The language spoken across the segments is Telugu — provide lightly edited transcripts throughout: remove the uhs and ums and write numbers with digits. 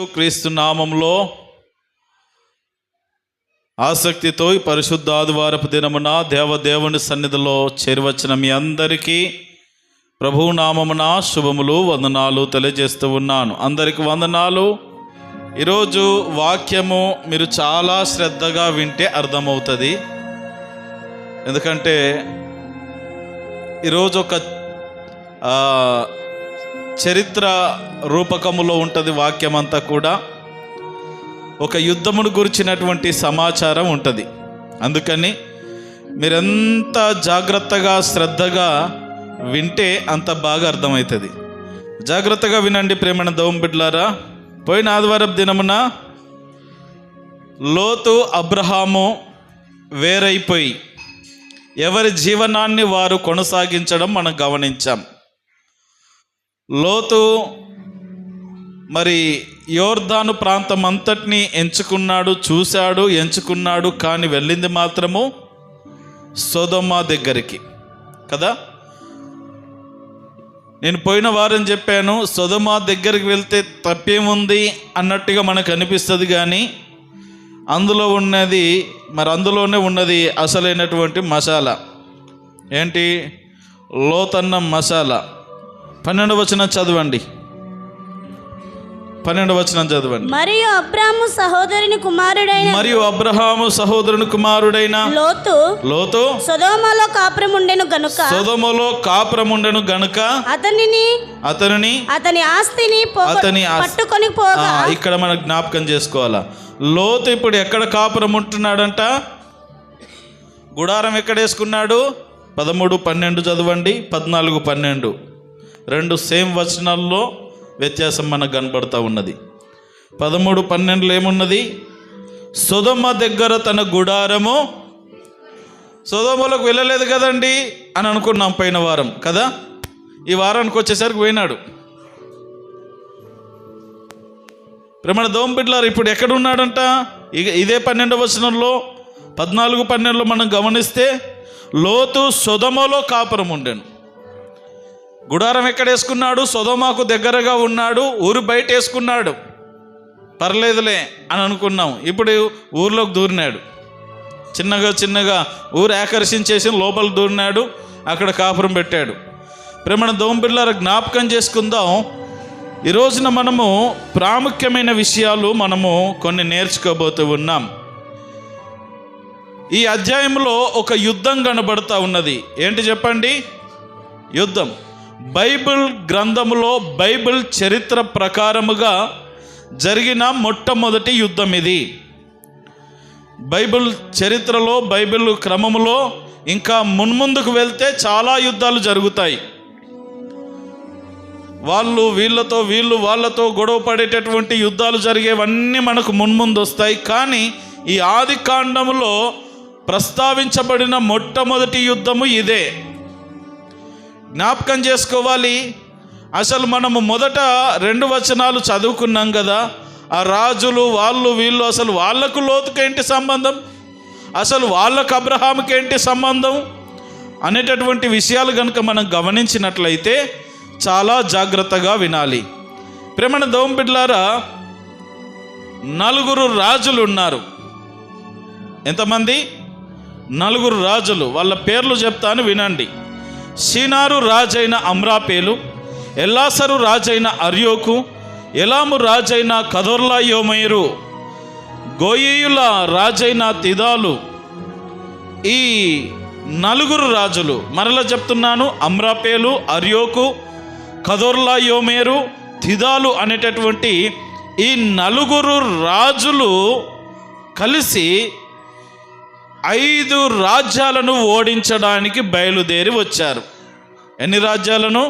క్రీస్తు నామంలో ఆసక్తితో ఈ పరిశుద్ధ ఆదివారపు దినమున దేవదేవుని సన్నిధిలో చేరువచ్చిన మీ అందరికీ ప్రభువు నామమున శుభములు వందనాలు తెలియజేస్తూ ఉన్నాను. అందరికి వందనాలు. ఈరోజు వాక్యము మీరు చాలా శ్రద్ధగా వింటే అర్థమవుతుంది. ఎందుకంటే ఈరోజు ఒక చరిత్ర రూపకములో ఉంటుంది. వాక్యం అంతా కూడా ఒక యుద్ధమును గురించినటువంటి సమాచారం ఉంటుంది. అందుకని మీరెంత జాగ్రత్తగా శ్రద్ధగా వింటే అంత బాగా అర్థమవుతుంది. జాగ్రత్తగా వినండి ప్రేమణ దేవుని బిడ్డలారా. పోయిన ఆదివారపు దినమున లోతు అబ్రహాము వేరైపోయి ఎవరి జీవనాన్ని వారు కొనసాగించడం మనం గమనించాం. లోతు మరి యోర్దాను ప్రాంతం అంతటినీ ఎంచుకున్నాడు, చూశాడు, ఎంచుకున్నాడు. కానీ వెళ్ళింది మాత్రము సొదొమ దగ్గరికి కదా. నేను పోయిన వారం చెప్పాను, సొదొమ దగ్గరికి వెళ్తే తప్పేముంది అన్నట్టుగా మనకు అనిపిస్తుంది. కానీ అందులోనే ఉన్నది అసలైనటువంటి మసాలా. ఏంటి? లోతన్న మసాలా. 12వ వచనం చదవండి. 12వ వచనం చదవండి. మరియు అబ్రాహాము సహోదరుని కుమారుడైన లోతు సొదొమలో కాపురముండెను గనుక అతని ఆస్తిని పట్టుకొని పోగా. ఇక్కడ మనం జ్ఞాపకం చేసుకోవాలా, లోతు ఇప్పుడు ఎక్కడ కాపురం ఉంటున్నాడంట? గుడారం ఎక్కడ వేసుకున్నాడు? 13-12 చదవండి. 14-12 రెండు సేమ్ వచనాల్లో వ్యత్యాసం మనకు కనబడుతూ ఉన్నది. 13-12 ఏమున్నది? సొదొమ దగ్గర తన గుడారము. సొదొమలోకి వెళ్ళలేదు కదండి అని అనుకున్నాం పోయిన వారం కదా. ఈ వారానికి వచ్చేసరికి పోయినాడు. ప్రేమ దేవుని బిడ్డలారా, ఇప్పుడు ఎక్కడ ఉన్నాడంట? ఇదే 12వ వచనంలో 14-12 మనం గమనిస్తే లోతు సొదొమలో కాపురం ఉండెను. గుడారం ఎక్కడ వేసుకున్నాడు? సొదొమకు దగ్గరగా ఉన్నాడు. ఊరు బయట వేసుకున్నాడు. పర్లేదులే అని అనుకున్నాం. ఇప్పుడు ఊర్లోకి దూరినాడు. చిన్నగా ఊరు ఆకర్షించేసి లోపలికి దూరినాడు. అక్కడ కాపురం పెట్టాడు. ప్రేమణ దేవుని బిడ్డలారా, జ్ఞాపకం చేసుకుందాం. ఈ రోజున మనము ప్రాముఖ్యమైన విషయాలు మనము కొన్ని నేర్చుకోబోతూ ఉన్నాం. ఈ అధ్యాయంలో ఒక యుద్ధం కనబడుతూ ఉన్నది. ఏంటి చెప్పండి? యుద్ధం. బైబిల్ గ్రంథములో బైబిల్ చరిత్ర ప్రకారముగా జరిగిన మొట్టమొదటి యుద్ధం ఇది. బైబిల్ చరిత్రలో, బైబిల్ క్రమములో ఇంకా మున్ముందుకు వెళ్తే చాలా యుద్ధాలు జరుగుతాయి. వీళ్ళు వాళ్ళతో గొడవ పడేటటువంటి యుద్ధాలు జరిగేవన్నీ మనకు మున్ముందు వస్తాయి. కానీ ఈ ఆది కాండములో ప్రస్తావించబడిన మొట్టమొదటి యుద్ధము ఇదే. జ్ఞాపకం చేసుకోవాలి. అసలు మనము మొదట 2 వచనాలు చదువుకున్నాం కదా. ఆ రాజులు వీళ్ళు అసలు వాళ్ళకు లోతుకేంటి సంబంధం, అసలు వాళ్ళకు అబ్రహాముకి ఏంటి సంబంధం అనేటటువంటి విషయాలు కనుక మనం గమనించినట్లయితే చాలా జాగ్రత్తగా వినాలి. ప్రేమణ దేవుని బిడ్డలారా, 4 రాజులు ఉన్నారు. ఎంతమంది? 4 రాజులు. వాళ్ళ పేర్లు చెప్తాను, వినండి. షీనారు రాజైన అమ్రాపేలు, ఎల్లాసరు రాజైన అర్యోకు, ఎలాము రాజైన కదొర్లాయోమయరు, గోయీయుల రాజైన తిదాలు. ఈ 4 రాజులు, మరలా చెప్తున్నాను, అమ్రాపేలు, అర్యోకు, కదొర్లాయోమేరు, తిదాలు అనేటటువంటి ఈ 4 రాజులు కలిసి 5 రాజ్యాలను ఓడించడానికి బయలుదేరి వచ్చారు. ఎన్ని రాజ్యాలను?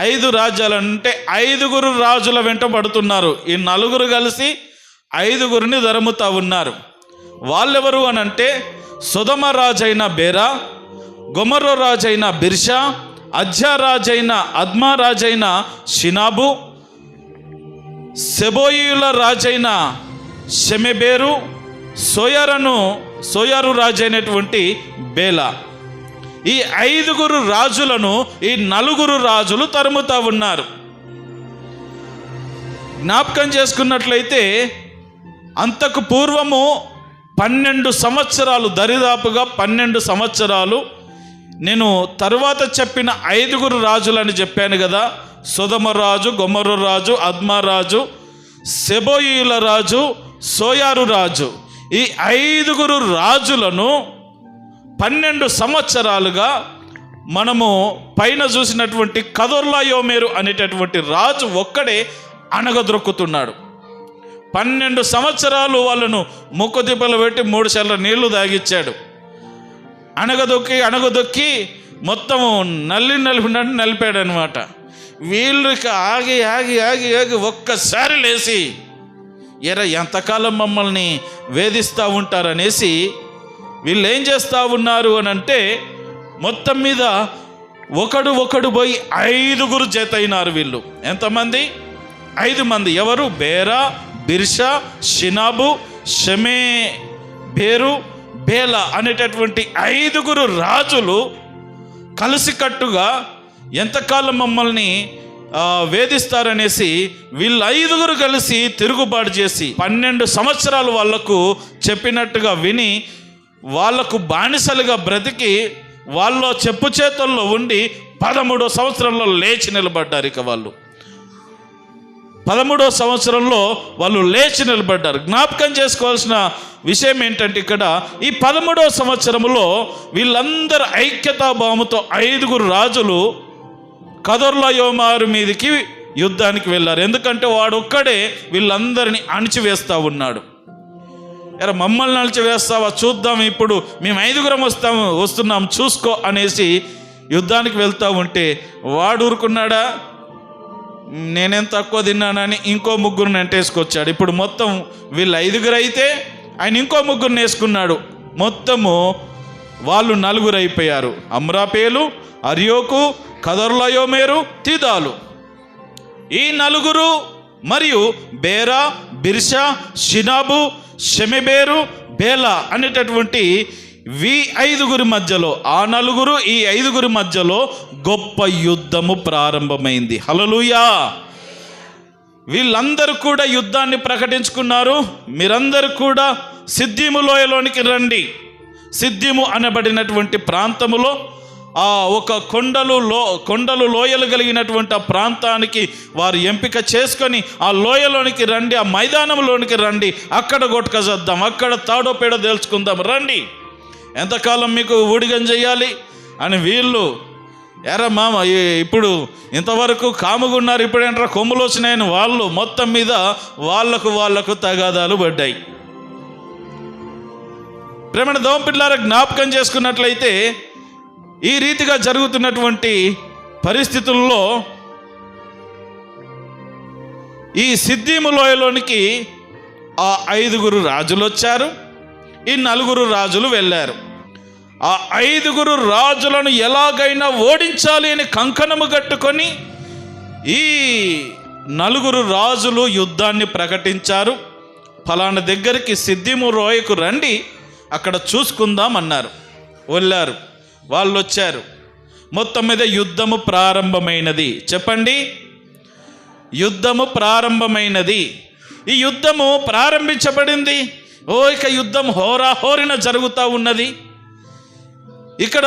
5 రాజ్యాలను. అంటే 5 రాజుల వెంట పడుతున్నారు. ఈ 4 కలిసి 5 ధరముతా ఉన్నారు. వాళ్ళెవరు అనంటే సొదొమ రాజైన బేరా, గొమొర్రా రాజైన బిర్షా, అజ్జా రాజైన అద్మా రాజైన షినాబు, సెబోయియుల రాజైన షెమెబేరు, సోయారు రాజైనటువంటి బేలా. ఈ 5 రాజులను ఈ 4 రాజులు తరుముతా ఉన్నారు. జ్ఞాపకం చేసుకున్నట్లయితే అంతకు పూర్వము 12 సంవత్సరాలు, దరిదాపుగా 12 సంవత్సరాలు, నేను తరువాత చెప్పిన 5 రాజులని చెప్పాను కదా, సొదొమ రాజు, గొమొర్రా రాజు, అద్మా రాజు, సెబోయిల రాజు, సోయారు రాజు, ఈ 5 రాజులను 12 సంవత్సరాలుగా మనము పైన చూసినటువంటి కదొర్లాయోమేరు అనేటటువంటి రాజు ఒక్కడే అణగద్రొక్కుతున్నాడు. 12 సంవత్సరాలు వాళ్ళను ముక్కుదిబ్బలు పెట్టి 3 చెర్ల నీళ్లు తాగిచ్చాడు. అణగదొక్కి మొత్తము నలిపాడు అనమాట. వీళ్ళు ఇక ఆగి ఆగి ఆగి ఆగి ఒక్కసారి లేచి, ఎంతకాలం మమ్మల్ని వేధిస్తూ ఉంటారనేసి వీళ్ళు ఏం చేస్తూ ఉన్నారు అని అంటే, మొత్తం మీద ఒకడు పోయి 5 జతైనారు. వీళ్ళు ఎంతమంది? 5 మంది. ఎవరు? బేరా, బిర్షా, షినాబు, షమే బేరు, బేలా అనేటటువంటి 5 రాజులు కలిసికట్టుగా ఎంతకాలం మమ్మల్ని వేధిస్తారనేసి వీళ్ళు 5 కలిసి తిరుగుబాటు చేసి 12 సంవత్సరాలు వాళ్లకు చెప్పినట్టుగా విని, వాళ్లకు బానిసలుగా బ్రతికి, వాళ్ళ చెప్పు చేతుల్లో ఉండి 13వ సంవత్సరంలో లేచి నిలబడ్డారు. ఇక వాళ్ళు 13వ సంవత్సరంలో వాళ్ళు లేచి నిలబడ్డారు. జ్ఞాపకం చేసుకోవాల్సిన విషయం ఏంటంటే, ఇక్కడ ఈ 13వ సంవత్సరంలో వీళ్ళందరూ ఐక్యతాభావంతో 5 రాజులు కదొర్లాయోమేరు మీదకి యుద్ధానికి వెళ్ళారు. ఎందుకంటే వాడు ఒక్కడే వీళ్ళందరినీ అణిచివేస్తూ ఉన్నాడు. మమ్మల్ని అణిచివేస్తావా, చూద్దాం, ఇప్పుడు మేము 5 వస్తున్నాం చూసుకో అనేసి యుద్ధానికి వెళ్తూ ఉంటే వాడు ఊరుకున్నాడా? నేనేం తక్కువ తిన్నానని ఇంకో 3 వెంటేసుకొచ్చాడు. ఇప్పుడు మొత్తం వీళ్ళు 5 అయితే ఆయన ఇంకో 3 వేసుకున్నాడు. మొత్తము వాళ్ళు 4 అయిపోయారు. అమ్రాపేలు, అర్యోకు, కదొర్లాయోమేరు, తిదాలు. ఈ 4 మరియు బేరా, బిర్షా, షినాబు, షెమెబేరు, బేలా అనేటటువంటి 5 మధ్యలో, ఆ 4 ఈ 5 మధ్యలో గొప్ప యుద్ధము ప్రారంభమైంది. హల్లెలూయా! వీళ్ళందరూ కూడా యుద్ధాన్ని ప్రకటించుకున్నారు. మీరందరూ కూడా సిద్దీము లోయలోనికి రండి. సిద్దీము అనబడినటువంటి ప్రాంతములో ఒక కొండలు లోయలు కలిగినటువంటి ఆ ప్రాంతానికి వారు ఎంపిక చేసుకొని ఆ లోయలోనికి రండి, ఆ మైదానంలోనికి రండి, అక్కడ కొట్టుకజద్దాం, అక్కడ తాడో పేడో తెలుసుకుందాం, రండి, ఎంతకాలం మీకు ఊడిగం చేయాలి అని వీళ్ళు, మామ ఇప్పుడు ఇంతవరకు కాముగున్నారు, ఇప్పుడు ఏంట్రా కొమ్ములు వచ్చినాయని వాళ్ళు మొత్తం మీద వాళ్లకు తగాదాలు పడ్డాయి. ప్రేమణ దోంపిల్లారా, జ్ఞాపకం చేసుకున్నట్లయితే ఈ రీతిగా జరుగుతున్నటువంటి పరిస్థితుల్లో ఈ సిద్దీము లోయలోనికి ఆ 5 రాజులు వచ్చారు. ఈ 4 రాజులు వెళ్ళారు. ఆ 5 రాజులను ఎలాగైనా ఓడించాలి అని కంకణము కట్టుకొని ఈ 4 రాజులు యుద్ధాన్ని ప్రకటించారు. ఫలానా దగ్గరికి సిద్దీము లోయకు రండి, అక్కడ చూసుకుందాం అన్నారు. వెళ్ళారు, వాళ్ళు వచ్చారు. మొత్తం మీద యుద్ధము ప్రారంభమైనది. చెప్పండి, యుద్ధము ప్రారంభమైనది. ఈ యుద్ధము ప్రారంభించబడింది. ఇక యుద్ధం హోరాహోరిన జరుగుతూ ఉన్నది. ఇక్కడ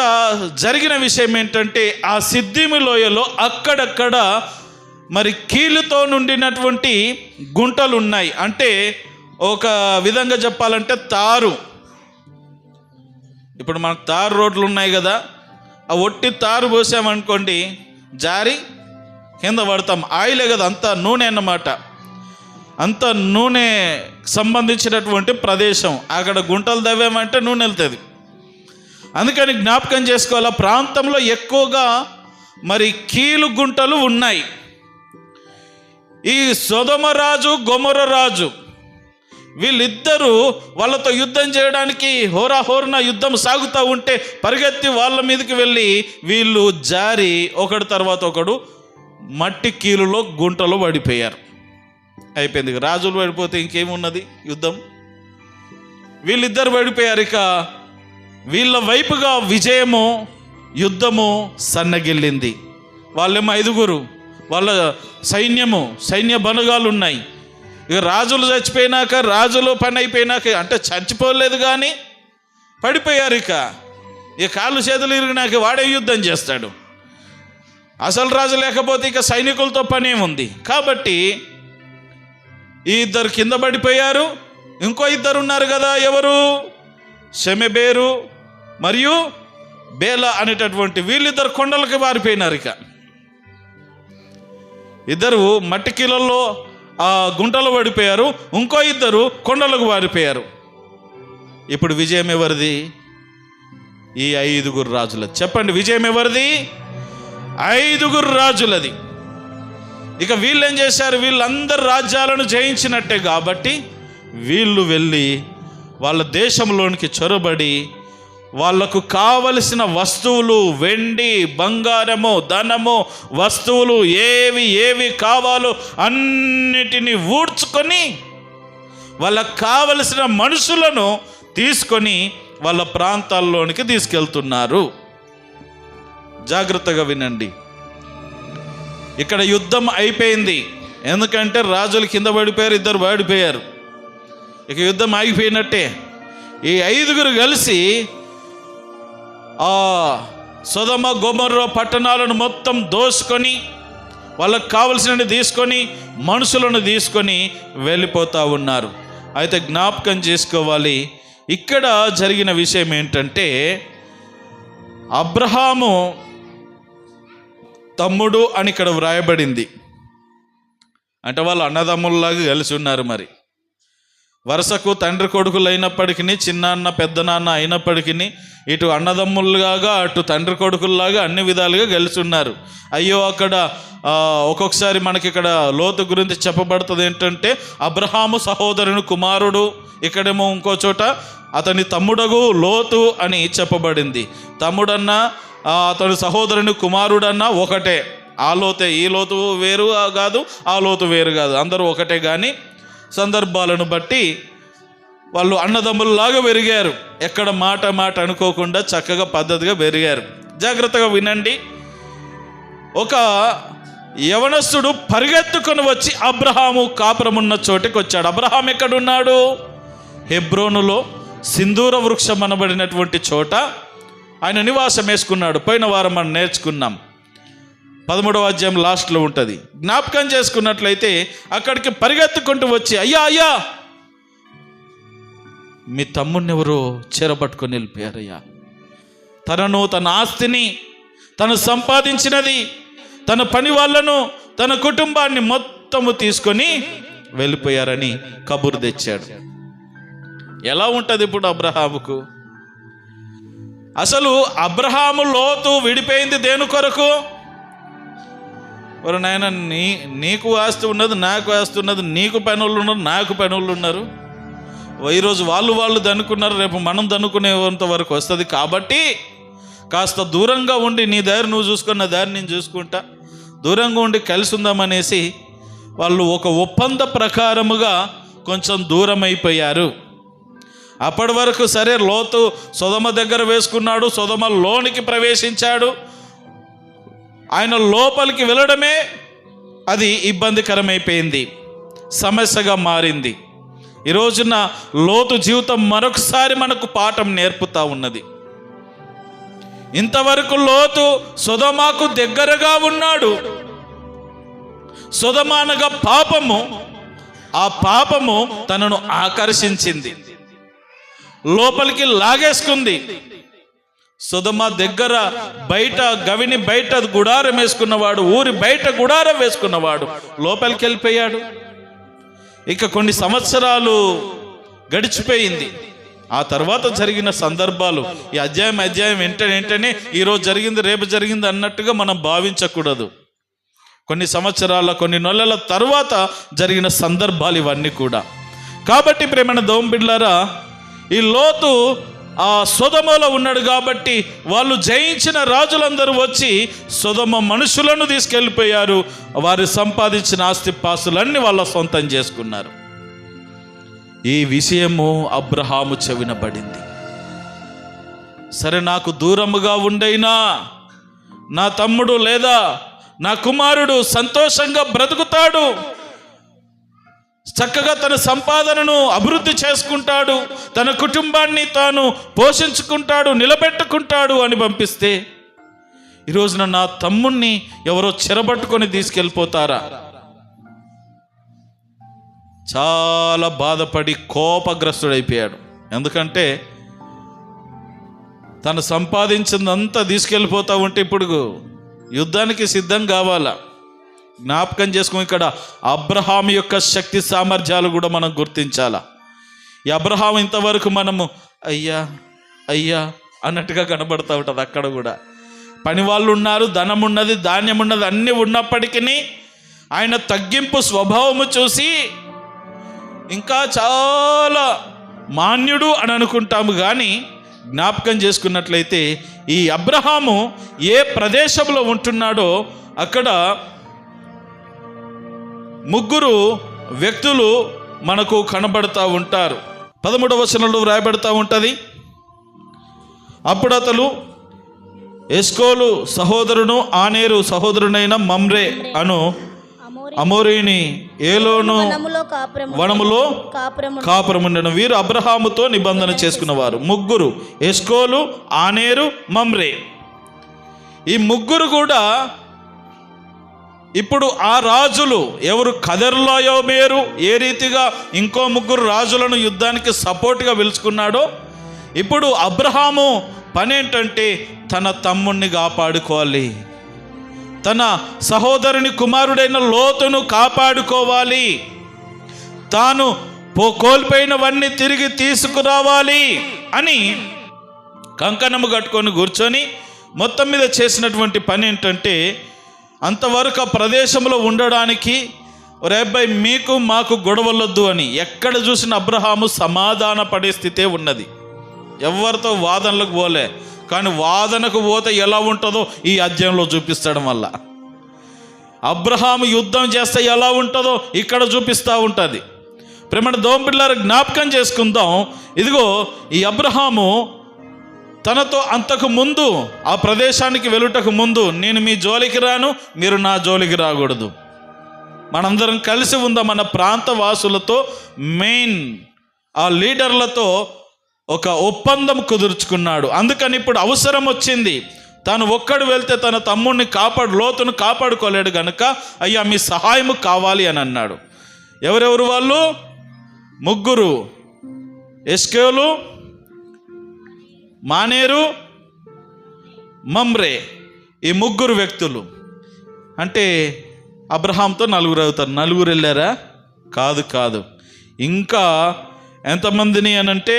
జరిగిన విషయం ఏంటంటే, ఆ సిద్దీము లోయలో అక్కడక్కడ మరి కీలుతో నుండినటువంటి గుంటలు ఉన్నాయి. అంటే ఒక విధంగా చెప్పాలంటే తారు, ఇప్పుడు మనకు తారు రోడ్లు ఉన్నాయి కదా, ఆ ఒట్టి తారు పోసామనుకోండి జారి కింద పడతాం. ఆయిలే కదా, అంతా నూనె అన్నమాట, అంత నూనె సంబంధించినటువంటి ప్రదేశం. అక్కడ గుంటలు తవ్వామంటే నూనె వెళ్తుంది. అందుకని జ్ఞాపకం చేసుకోవాలి, ఆ ప్రాంతంలో ఎక్కువగా మరి కీలు గుంటలు ఉన్నాయి. ఈ సొదొమ రాజు, గొమొర్రా రాజు వీళ్ళిద్దరూ వాళ్ళతో యుద్ధం చేయడానికి హోరాహోరున యుద్ధం సాగుతూ ఉంటే పరిగెత్తి వాళ్ళ మీదకి వెళ్ళి వీళ్ళు జారి ఒకటి తర్వాత ఒకడు మట్టి కీలులో గుంటలో పడిపోయారు. అయిపోయింది. రాజులు పడిపోతే ఇంకేమున్నది యుద్ధం. వీళ్ళిద్దరు పడిపోయారు. ఇక వీళ్ళ వైపుగా విజయము, యుద్ధము సన్నగిల్లింది. వాళ్ళేమో 5, వాళ్ళ సైన్య బలగాలు ఉన్నాయి. ఇక రాజులు చచ్చిపోయినాక, రాజులు పని అయిపోయినాక, అంటే చచ్చిపోలేదు కానీ పడిపోయారు. ఇక కాళ్ళు చేతులు ఇరిగినాక వాడే యుద్ధం చేస్తాడు. అసలు రాజు లేకపోతే ఇక సైనికులతో పని ఏముంది. కాబట్టి ఈ ఇద్దరు కింద పడిపోయారు. ఇంకో ఇద్దరు ఉన్నారు కదా, ఎవరు? షెమెబేరు మరియు బేలా అనేటటువంటి వీళ్ళిద్దరు కొండలకి పారిపోయినారు. ఇద్దరు మట్టి కిలల్లో ఆ గుంటలో పడిపోయారు. ఇంకో ఇద్దరు కొండలకు పారిపోయారు. ఇప్పుడు విజయం ఎవరిది? ఈ 5 రాజులది. చెప్పండి, విజయం ఎవరిది? 5 రాజులది. ఇక వీళ్ళు ఏం చేశారు? వీళ్ళందరు రాజ్యాలను జయించినట్టే కాబట్టి వీళ్ళు వెళ్ళి వాళ్ళ దేశంలోనికి చొరబడి వాళ్లకు కావలసిన వస్తువులు, వెండి, బంగారము, ధనము, వస్తువులు ఏవి కావాలో అన్నిటినీ ఊడ్చుకొని వాళ్ళకు కావలసిన మనుషులను తీసుకొని వాళ్ళ ప్రాంతాల్లోనికి తీసుకెళ్తున్నారు. జాగ్రత్తగా వినండి. ఇక్కడ యుద్ధం అయిపోయింది. ఎందుకంటే రాజులు కింద పడిపోయారు, ఇద్దరు పడిపోయారు. ఇక యుద్ధం ఆగిపోయినట్టే. ఈ 5 కలిసి ఆ సొదొమ గొమొర్రా పట్టణాలను మొత్తం దోసుకొని వాళ్ళకు కావలసినవి తీసుకొని మనుషులను తీసుకొని వెళ్ళిపోతూ ఉన్నారు. అయితే జ్ఞాపకం చేసుకోవాలి, ఇక్కడ జరిగిన విషయం ఏంటంటే అబ్రహాము తమ్ముడు అని ఇక్కడ వ్రాయబడింది. అంటే వాళ్ళు అన్నదమ్ముల్లాగా కలిసి ఉన్నారు. మరి వరుసకు తండ్రి కొడుకులు అయినప్పటికీ, చిన్నాన్న పెద్దనాన్న అయినప్పటికీ ఇటు అన్నదమ్ములుగా అటు తండ్రి కొడుకుల్లాగా అన్ని విధాలుగా కలిసి ఉన్నారు. అయ్యో, అక్కడ ఒక్కొక్కసారి మనకి ఇక్కడ లోతు గురించి చెప్పబడుతుంది ఏంటంటే అబ్రహాము సహోదరుని కుమారుడు, ఇక్కడేమో ఇంకో చోట అతని తమ్ముడగు లోతు అని చెప్పబడింది. తమ్ముడన్నా అతని సహోదరుని కుమారుడన్నా ఒకటే. ఆ లోతే, ఈ లోతు వేరు కాదు, ఆ లోతు వేరు కాదు, అందరూ ఒకటే. కానీ సందర్భాలను బట్టి వాళ్ళు అన్నదమ్ముల్లాగా పెరిగారు. ఎక్కడ మాట అనుకోకుండా చక్కగా పద్ధతిగా పెరిగారు. జాగ్రత్తగా వినండి. ఒక యవనస్తుడు పరిగెత్తుకొని వచ్చి అబ్రహాము కాపురమున్న చోటికి వచ్చాడు. అబ్రహాం ఎక్కడున్నాడు? హెబ్రోనులో సింధూర వృక్షం అనబడినటువంటి చోట ఆయన నివాసం వేసుకున్నాడు. పోయిన వారం మనం నేర్చుకున్నాం. 13వ అధ్యాయం లాస్ట్లో ఉంటుంది. జ్ఞాపకం చేసుకున్నట్లయితే అక్కడికి పరిగెత్తుకుంటూ వచ్చి, అయ్యా మీ తమ్ముడిని ఎవరో చెరపట్టుకొని వెళ్ళిపోయారయ్యా. తనను, తన ఆస్తిని, తను సంపాదించినది, తన పని వాళ్ళను, తన కుటుంబాన్ని మొత్తము తీసుకొని వెళ్ళిపోయారని కబురు తెచ్చాడు. ఎలా ఉంటుంది ఇప్పుడు అబ్రహాముకు? అసలు అబ్రహాము లోతు విడిపోయింది దేని కొరకు? మరి నాయన, నీకు ఆస్తి ఉన్నది, నాకు ఆస్తి ఉన్నది, నీకు పనులు ఉన్నారు, నాకు పనులు ఉన్నారు. ఈరోజు వాళ్ళు దనుకున్నారు, రేపు మనం దనుకునేంత వరకు వస్తుంది. కాబట్టి కాస్త దూరంగా ఉండి, నీ దారి నువ్వు చూసుకున్న దారి నేను చూసుకుంటా, దూరంగా ఉండి కలిసి ఉందామనేసి వాళ్ళు ఒక ఒప్పంద ప్రకారముగా కొంచెం దూరం అయిపోయారు. అప్పటి వరకు సరే, లోతు సొదొమ దగ్గర వేసుకున్నాడు, సొదొమ లోనికి ప్రవేశించాడు. ఆయన లోపలికి వెళ్ళడమే అది ఇబ్బందికరమైపోయింది, సమస్యగా మారింది. ఈ రోజున లోతు జీవితం మరొకసారి మనకు పాఠం నేర్పుతా ఉన్నది. ఇంతవరకు లోతు సొదొమకు దగ్గరగా ఉన్నాడు. సొదొమ అనగా పాపము. ఆ పాపము తనను ఆకర్షించింది, లోపలికి లాగేసుకుంది. సొదొమ దగ్గర బయట గవిని బయట గుడారం వేసుకున్నవాడు, ఊరి బయట గుడారం వేసుకున్నవాడు లోపలికి వెళ్ళిపోయాడు. ఇక కొన్ని సంవత్సరాలు గడిచిపోయింది. ఆ తర్వాత జరిగిన సందర్భాలు ఈ అధ్యాయం వెంటనే ఈరోజు జరిగింది, రేపు జరిగింది అన్నట్టుగా మనం భావించకూడదు. కొన్ని సంవత్సరాల, కొన్ని నెలల తర్వాత జరిగిన సందర్భాలు ఇవన్నీ కూడా. కాబట్టి ప్రేమైన దేవుని బిడ్డలారా, ఈ లోతు ఆ సొదొమలో ఉన్నాడు కాబట్టి వాళ్ళు జయించిన రాజులందరూ వచ్చి సొదొమ మనుషులను తీసుకెళ్ళిపోయారు. వారు సంపాదించిన ఆస్తిపాస్తులన్నీ వాళ్ళ సొంతం చేసుకున్నారు. ఈ విషయము అబ్రహాము చెవిన పడింది. సరే, నాకు దూరముగా ఉండైనా నా తమ్ముడు లేదా నా కుమారుడు సంతోషంగా బ్రతుకుతాడు, చక్కగా తన సంపాదనను అభివృద్ధి చేసుకుంటాడు, తన కుటుంబాన్ని తాను పోషించుకుంటాడు, నిలబెట్టుకుంటాడు అని పంపిస్తే ఈ రోజున నా తమ్ముణ్ణి ఎవరో చెరబట్టుకొని తీసుకెళ్ళిపోతారా? చాలా బాధపడి కోపగ్రస్తుడైపోయాడు. ఎందుకంటే తను సంపాదించిందంతా తీసుకెళ్ళిపోతా ఉంటే ఇప్పుడు యుద్ధానికి సిద్ధం కావాలా. జ్ఞాపకం చేసుకుని ఇక్కడ అబ్రహాము యొక్క శక్తి సామర్థ్యాలు కూడా మనం గుర్తించాలా. ఈ అబ్రహాము ఇంతవరకు మనము అయ్యా అయ్యా అన్నట్టుగా కనబడుతూ ఉంటుంది. అక్కడ కూడా పని వాళ్ళు ఉన్నారు, ధనం ఉన్నది, ధాన్యం ఉన్నది, అన్నీ ఉన్నప్పటికీ ఆయన తగ్గింపు స్వభావము చూసి ఇంకా చాలా మాన్యుడు అని అనుకుంటాము. కానీ జ్ఞాపకం చేసుకున్నట్లయితే ఈ అబ్రహాము ఏ ప్రదేశంలో ఉంటున్నాడో అక్కడ ముగ్గురు వ్యక్తులు మనకు కనబడుతూ ఉంటారు. 13వ వచనంలో వ్రాయబడుతూ ఉంటుంది, అప్పుడు అతడు ఎస్కోలు సహోదరును ఆనేరు సహోదరునైన మమ్రే అను అమోరీని ఏలోను వనములో కాపురముండెను. వీరు అబ్రహాముతో నిబంధన చేసుకున్నవారు. ముగ్గురు, ఎస్కోలు, ఆనేరు, మమ్రే. ఈ ముగ్గురు కూడా ఇప్పుడు ఆ రాజులు ఎవరు, కదర్లాయోమేరు ఏ రీతిగా ఇంకో ముగ్గురు రాజులను యుద్ధానికి సపోర్ట్గా పిలుచుకున్నాడో, ఇప్పుడు అబ్రహాము పని ఏంటంటే తన తమ్ముణ్ణి కాపాడుకోవాలి, తన సహోదరుని కుమారుడైన లోతును కాపాడుకోవాలి, తాను కోల్పోయినవన్నీ తిరిగి తీసుకురావాలి అని కంకణము కట్టుకొని కూర్చొని మొత్తం మీద చేసినటువంటి పని ఏంటంటే, అంతవరకు ఆ ప్రదేశంలో ఉండడానికి రేబ్బాయి మీకు మాకు గొడవలొద్దు అని ఎక్కడ చూసిన అబ్రహాము సమాధాన పడే స్థితే ఉన్నది. ఎవరితో వాదనలకు పోలే. కానీ వాదనకు పోతే ఎలా ఉంటుందో ఈ అధ్యాయంలో చూపిస్తడం వల్ల, అబ్రహాము యుద్ధం చేస్తే ఎలా ఉంటుందో ఇక్కడ చూపిస్తూ ఉంటుంది. ప్రేమణ దోంపిల్లారు జ్ఞాపకం చేసుకుందాం. ఇదిగో ఈ అబ్రహాము తనతో అంతకు ముందు ఆ ప్రదేశానికి వెళ్ళుటకు ముందు, నేను మీ జోలికి రాను, మీరు నా జోలికి రాకూడదు, మనందరం కలిసి ఉందాం మన ప్రాంత వాసులతో, మెయిన్ ఆ లీడర్లతో ఒక ఒప్పందం కుదుర్చుకున్నాడు. అందుకని ఇప్పుడు అవసరం వచ్చింది. తాను ఒక్కడు వెళ్తే తన తమ్ముడిని లోతును కాపాడుకోలేడు కనుక అయ్యా మీ సహాయము కావాలి అని అన్నాడు. ఎవరెవరు వాళ్ళు? ముగ్గురు, ఎస్కేలు, మానేరు, మమ్రే. ఈ ముగ్గురు వ్యక్తులు అంటే అబ్రహాంతో నలుగురు అవుతారు. నలుగురు వెళ్ళారా? కాదు. ఇంకా ఎంతమందిని అనంటే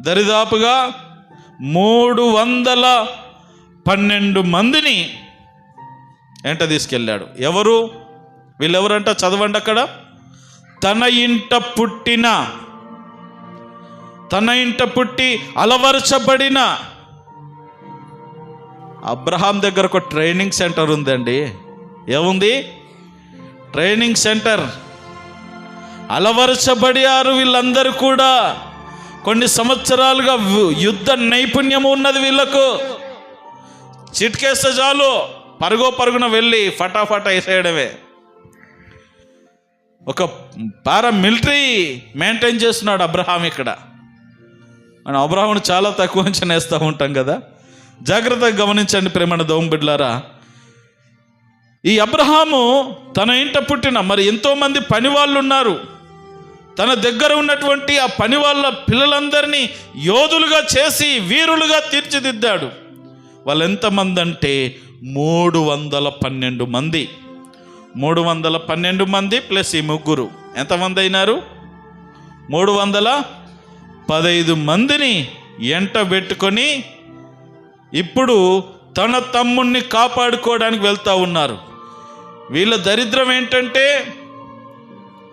దరిదాపుగా 312 మందిని ఎంట తీసుకెళ్ళాడు. ఎవరు వీళ్ళెవరంట? చదవండి అక్కడ. తన ఇంట పుట్టి అలవరచబడిన. అబ్రహాం దగ్గర ఒక ట్రైనింగ్ సెంటర్ ఉందండి. ఏముంది? Training centre. అలవరచబడియారు వీళ్ళందరూ కూడా. కొన్ని సంవత్సరాలుగా యుద్ధ నైపుణ్యము ఉన్నది వీళ్ళకు. చిట్కేస్తే చాలు పరుగున వెళ్ళి ఫటాఫటా వేసేయడమే. ఒక పారామిలిటరీ మెయింటైన్ చేస్తున్నాడు అబ్రహాం ఇక్కడ. మనం అబ్రహామును చాలా తక్కువ అంచనా వేస్తూ ఉంటాం కదా. జాగ్రత్తగా గమనించండి ప్రేమణ దోంబిడ్లారా. ఈ అబ్రహాము తన ఇంట పుట్టిన మరి ఎంతోమంది పని వాళ్ళు ఉన్నారు. తన దగ్గర ఉన్నటువంటి ఆ పని వాళ్ళ పిల్లలందరినీ యోధులుగా చేసి వీరులుగా తీర్చిదిద్దాడు. వాళ్ళు ఎంతమంది అంటే 312 మంది. 312 మంది ప్లస్ ఈ ముగ్గురు ఎంతమంది అయినారు? 315 మందిని ఎంట పెట్టుకొని ఇప్పుడు తన తమ్ముణ్ణి కాపాడుకోవడానికి వెళ్తూ ఉన్నారు. వీళ్ళ దరిద్రం ఏంటంటే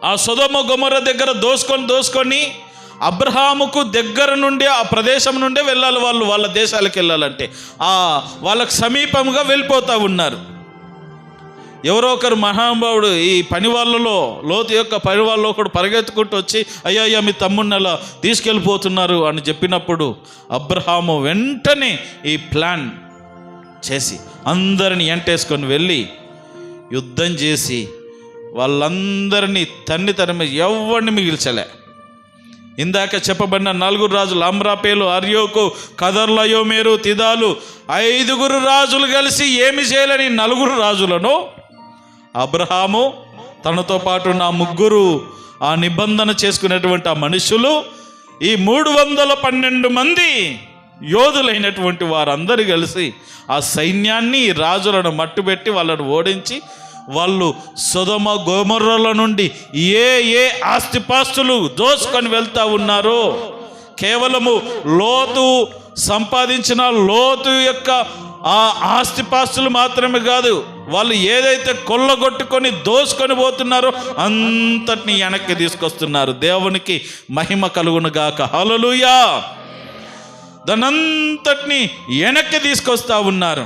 ఆ సొదొమ గొమొర్రా దగ్గర దోసుకొని అబ్రహాముకు దగ్గర నుండి ఆ ప్రదేశం నుండే వెళ్ళాలి. వాళ్ళ దేశాలకు వెళ్ళాలంటే వాళ్ళకు సమీపంగా వెళ్ళిపోతూ ఉన్నారు. ఎవరో ఒకరు మహానుభావుడు ఈ పని వాళ్ళలో, లోతు యొక్క పని వాళ్ళలో ఒకడు పరిగెత్తుకుంటూ వచ్చి అయ్యా మీ తమ్ముడిని అలా తీసుకెళ్ళిపోతున్నారు అని చెప్పినప్పుడు అబ్రహాము వెంటనే ఈ ప్లాన్ చేసి అందరిని ఎంటేసుకొని వెళ్ళి యుద్ధం చేసి వాళ్ళందరినీ తరిమి ఎవరిని మిగిల్చలే. ఇందాక చెప్పబడిన 4 రాజులు అమ్రాపేలు, అర్యోకు, కదర్లయోమేరు, తిదాలు 5 రాజులు కలిసి ఏమి చేయలేని 4 రాజులను అబ్రహాము తనతో పాటు నా 3 ఆ నిబంధన చేసుకునేటువంటి ఆ మనుషులు ఈ 312 మంది యోధులైనటువంటి వారందరూ కలిసి ఆ సైన్యాన్ని రాజులను మట్టుబెట్టి వాళ్ళను ఓడించి వాళ్ళు సొదొమ గొమొర్రాల నుండి ఏ ఆస్తిపాస్తులు దోసుకొని వెళ్తా ఉన్నారో కేవలము లోతు సంపాదించిన లోతు యొక్క ఆ ఆస్తిపాస్తులు మాత్రమే కాదు, వాళ్ళు ఏదైతే కొల్లగొట్టుకొని దోసుకొని పోతున్నారో అంతటిని వెనక్కి తీసుకొస్తున్నారు. దేవునికి మహిమ కలుగును గాక. హల్లెలూయా. దానంతటిని వెనక్కి తీసుకొస్తా ఉన్నారు.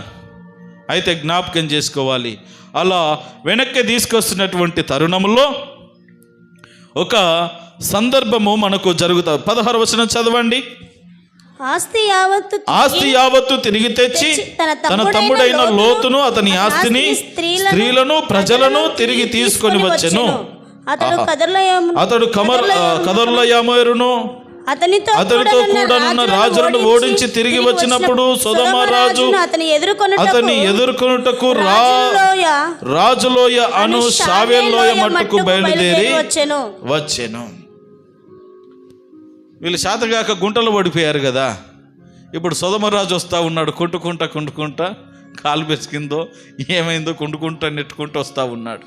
అయితే జ్ఞాపకం చేసుకోవాలి, అలా వెనక్కి తీసుకొస్తున్నటువంటి తరుణంలో ఒక సందర్భము మనకు జరుగుతుంది. 16వ వచనం చదవండి. ఆస్తి యావత్తు తిరిగి తెచ్చి తన తమ్ముడైన లోతును అతని ఆస్తిని స్త్రీలను ప్రజలను తిరిగి తీసుకొని వచ్చెను. అతడు కదర్లయోమేరును అతనితో కూడానున్న రాజులను ఓడించి తిరిగి వచ్చినప్పుడు సొదొమ రాజు అతన్ని ఎదుర్కొనుటకు రాజులోయ అను షావేల్లోయ మట్టుకు బయలుదేరి వచ్చెను. వీళ్ళు శాతగాక గుంటలు పడిపోయారు కదా. ఇప్పుడు సొదొమ రాజు వస్తూ ఉన్నాడు, కుంటుకుంటా కాలు బెసికిందో ఏమైందో కుంటుకుంటా నెట్టుకుంటూ వస్తూ ఉన్నాడు.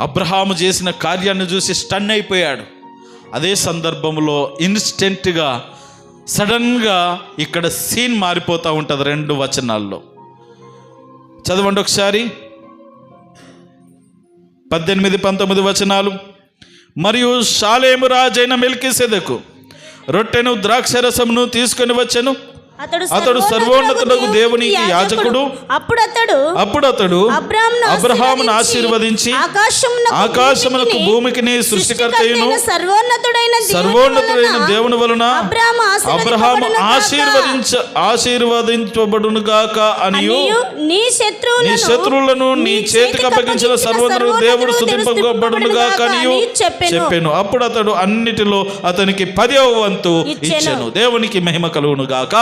అబ్రహాము చేసిన కార్యాన్ని చూసి స్టన్ అయిపోయాడు. అదే సందర్భంలో ఇన్స్టెంట్గా సడన్గా ఇక్కడ సీన్ మారిపోతూ ఉంటుంది 2 వచనాల్లో. చదవండి ఒకసారి 18-19 వచనాలు. మరియు షాలేము రాజైన మెల్కీసెదెకు రొట్టెను ద్రాక్షరసమును తీసుకొని వచ్చెను. అతడు సర్వోన్నతుడగు దేవునికి యాజకుడు. అప్పుడు అతడు అబ్రహామును ఆశీర్వదించి ఆకాశమునకు భూమికి సృష్టికర్తయును సర్వోన్నతుడైన దేవుని వలన అబ్రహాము ఆశీర్వదించబడును గాక అనియు నీ శత్రువులను నీ చేతికి అప్పగించిన సర్వోన్నతుడు దేవుడు స్తుతింపబడును గాక అనియు చెప్పెను. అప్పుడు అతడు అన్నిటిలో అతనికి 10వ వంతు ఇచ్చెను. దేవునికి మహిమ కలుగును గాక.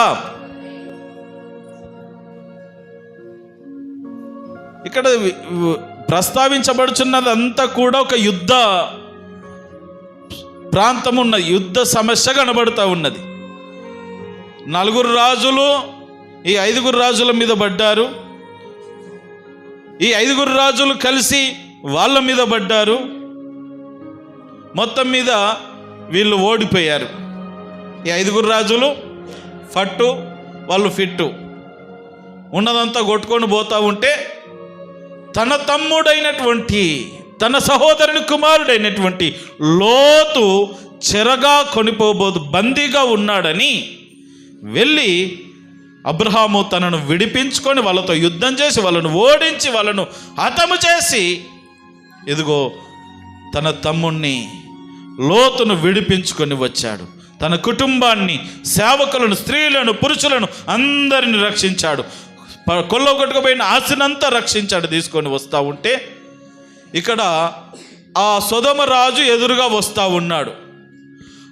ఇక్కడ ప్రస్తావించబడుచున్నదంతా కూడా ఒక యుద్ధ ప్రాంతం ఉన్న యుద్ధ సమస్య కనబడుతూ ఉన్నది. 4 రాజులు ఈ 5 రాజుల మీద పడ్డారు. ఈ 5 రాజులు కలిసి వాళ్ళ మీద పడ్డారు. మొత్తం మీద వీళ్ళు ఓడిపోయారు. ఈ 5 రాజులు ఫట్టు, వాళ్ళు ఫిట్టు, ఉన్నదంతా కొట్టుకొని పోతూ ఉంటే తన తమ్ముడైనటువంటి తన సహోదరుని కుమారుడైనటువంటి లోతు చెరగా కొనిపోబోదు బందీగా ఉన్నాడని వెళ్ళి అబ్రహాము తనను విడిపించుకొని వాళ్ళతో యుద్ధం చేసి వాళ్ళను ఓడించి వాళ్ళను హతము చేసి ఇదిగో తన తమ్ముణ్ణి లోతును విడిపించుకొని వచ్చాడు. తన కుటుంబాన్ని, సేవకులను, స్త్రీలను, పురుషులను అందరిని రక్షించాడు. కొల్లగొట్టుకుపోయిన ఆస్తినంతా రక్షించాడు. తీసుకొని వస్తూ ఉంటే ఇక్కడ ఆ సొదొమ రాజు ఎదురుగా వస్తూ ఉన్నాడు.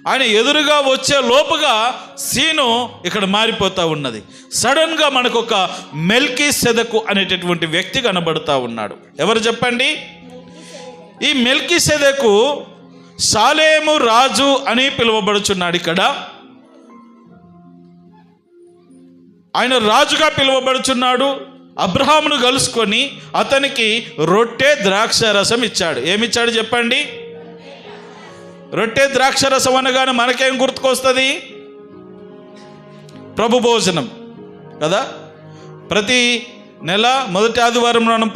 ఆయన ఎదురుగా వచ్చే లోపుగా సీను ఇక్కడ మారిపోతూ ఉన్నది. సడన్గా మనకు ఒక మెల్కీసెదెకు అనేటటువంటి వ్యక్తి కనబడుతూ ఉన్నాడు. ఎవరు చెప్పండి? ఈ మెల్కీసెదెకు షాలేము రాజు అని పిలువబడుచున్నాడు. ఇక్కడ ఆయన రాజుగా పిలువబడుచున్నాడు. అబ్రహామును కలుసుకొని అతనికి రొట్టె ద్రాక్షరసం ఇచ్చాడు. ఏమిచ్చాడు చెప్పండి? రొట్టె ద్రాక్షరసం అనగానే మనకేం గుర్తుకొస్తుంది? ప్రభు భోజనం కదా. ప్రతి నెల మొదటి ఆదివారం మనం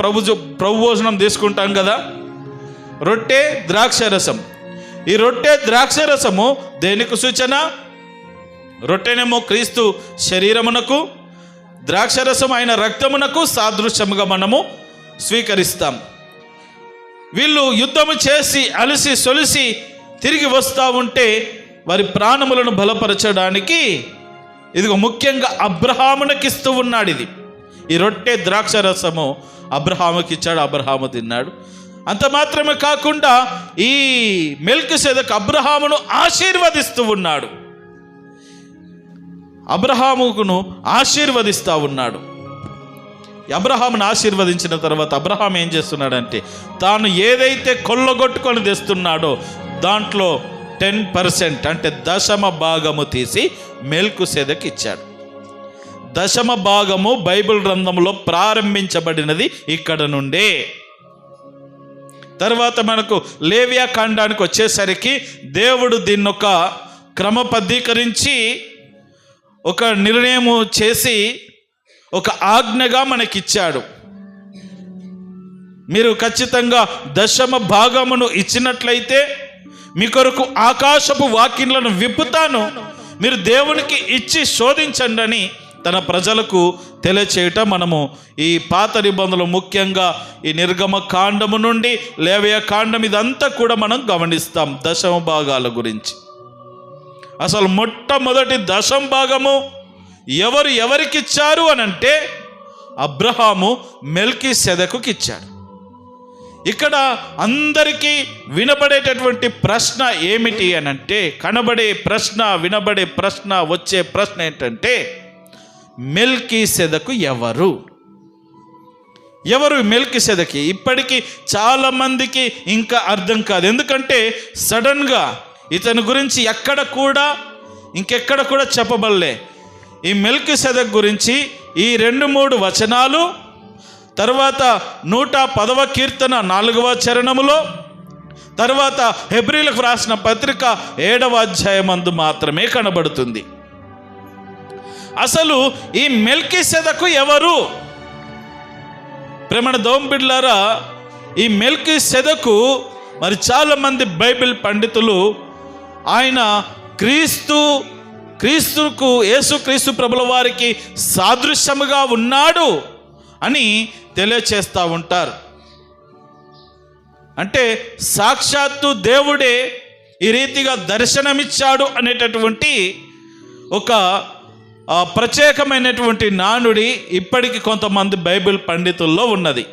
ప్రభు భోజనం తీసుకుంటాం కదా. రొట్టె ద్రాక్షరసం. ఈ రొట్టె ద్రాక్షరసము దేనికి సూచన? రొట్టెనేమో క్రీస్తు శరీరమునకు, ద్రాక్షరసం ఆయన రక్తమునకు సాదృశ్యముగా మనము స్వీకరిస్తాం. వీళ్ళు యుద్ధము చేసి అలసి సొలిసి తిరిగి వస్తూ ఉంటే వారి ప్రాణములను బలపరచడానికి ఇదిగో ముఖ్యంగా అబ్రహామునకి ఇస్తూ ఉన్నాడు. ఇది ఈ రొట్టె ద్రాక్ష రసము అబ్రహాముకి ఇచ్చాడు, అబ్రహాము తిన్నాడు. అంత మాత్రమే కాకుండా ఈ మెల్కీసెదెకు అబ్రహామును ఆశీర్వదిస్తూ ఉన్నాడు, అబ్రహామును ఆశీర్వదిస్తూ ఉన్నాడు. అబ్రహామును ఆశీర్వదించిన తర్వాత అబ్రహాం ఏం చేస్తున్నాడంటే, తాను ఏదైతే కొల్లగొట్టుకొని తెస్తున్నాడో దాంట్లో 10% అంటే 10% తీసి మెల్కీసెదెకు ఇచ్చాడు. 10% బైబిల్ గ్రంథంలో ప్రారంభించబడినది ఇక్కడ నుండే. తర్వాత మనకు లేవియా కాండానికి వచ్చేసరికి దేవుడు దీన్ని ఒక క్రమబద్ధీకరించి ఒక నిర్ణయం చేసి ఒక ఆజ్ఞగా మనకిచ్చాడు. మీరు ఖచ్చితంగా 10% ఇచ్చినట్లయితే మీ కొరకు ఆకాశపు వాకిళ్లను విప్పుతాను, మీరు దేవునికి ఇచ్చి శోధించండి అని తన ప్రజలకు తెలియచేయటం మనము ఈ పాత నిబంధనలు, ముఖ్యంగా ఈ నిర్గమ కాండము నుండి లేవియా కాండం ఇదంతా కూడా మనం గమనిస్తాం 10% గురించి. అసలు మొట్టమొదటి 10% ఎవరికిచ్చారు అని అంటే అబ్రహాము మెల్కీసెదెకుకి ఇచ్చాడు. ఇక్కడ అందరికీ వినబడేటటువంటి ప్రశ్న ఏమిటి అని అంటే, కనబడే ప్రశ్న, వినబడే ప్రశ్న, వచ్చే ప్రశ్న ఏంటంటే, మెల్కీసెదెకు ఎవరు మెల్కీసెదెకు? ఇప్పటికీ చాలా మందికి ఇంకా అర్థం కాదు. ఎందుకంటే సడన్గా ఇతని గురించి ఇంకెక్కడ కూడా చెప్పబడలే. ఈ మెల్కీసెదెకు గురించి ఈ 2-3 వచనాలు, తర్వాత 110వ కీర్తన 4వ చరణములో, తర్వాత హెబ్రీలకు రాసిన పత్రిక 7వ అధ్యాయమందు మాత్రమే కనబడుతుంది. అసలు ఈ మెల్కీసెదెకు ఎవరు? ప్రేమణ దోంబిడ్లారా, ఈ మెల్కీసెదెకు మరి చాలామంది బైబిల్ పండితులు ఆయన క్రీస్తుకు యేసుక్రీస్తు ప్రభుల వారికి సాదృశ్యముగా ఉన్నాడు అని తెలియచేస్తూ ఉంటారు. అంటే సాక్షాత్తు దేవుడే ఈ రీతిగా దర్శనమిచ్చాడు అనేటటువంటి ఒక ప్రత్యేకమైనటువంటి నానుడి ఇప్పటికీ కొంతమంది బైబిల్ పండితుల్లో ఉన్నది.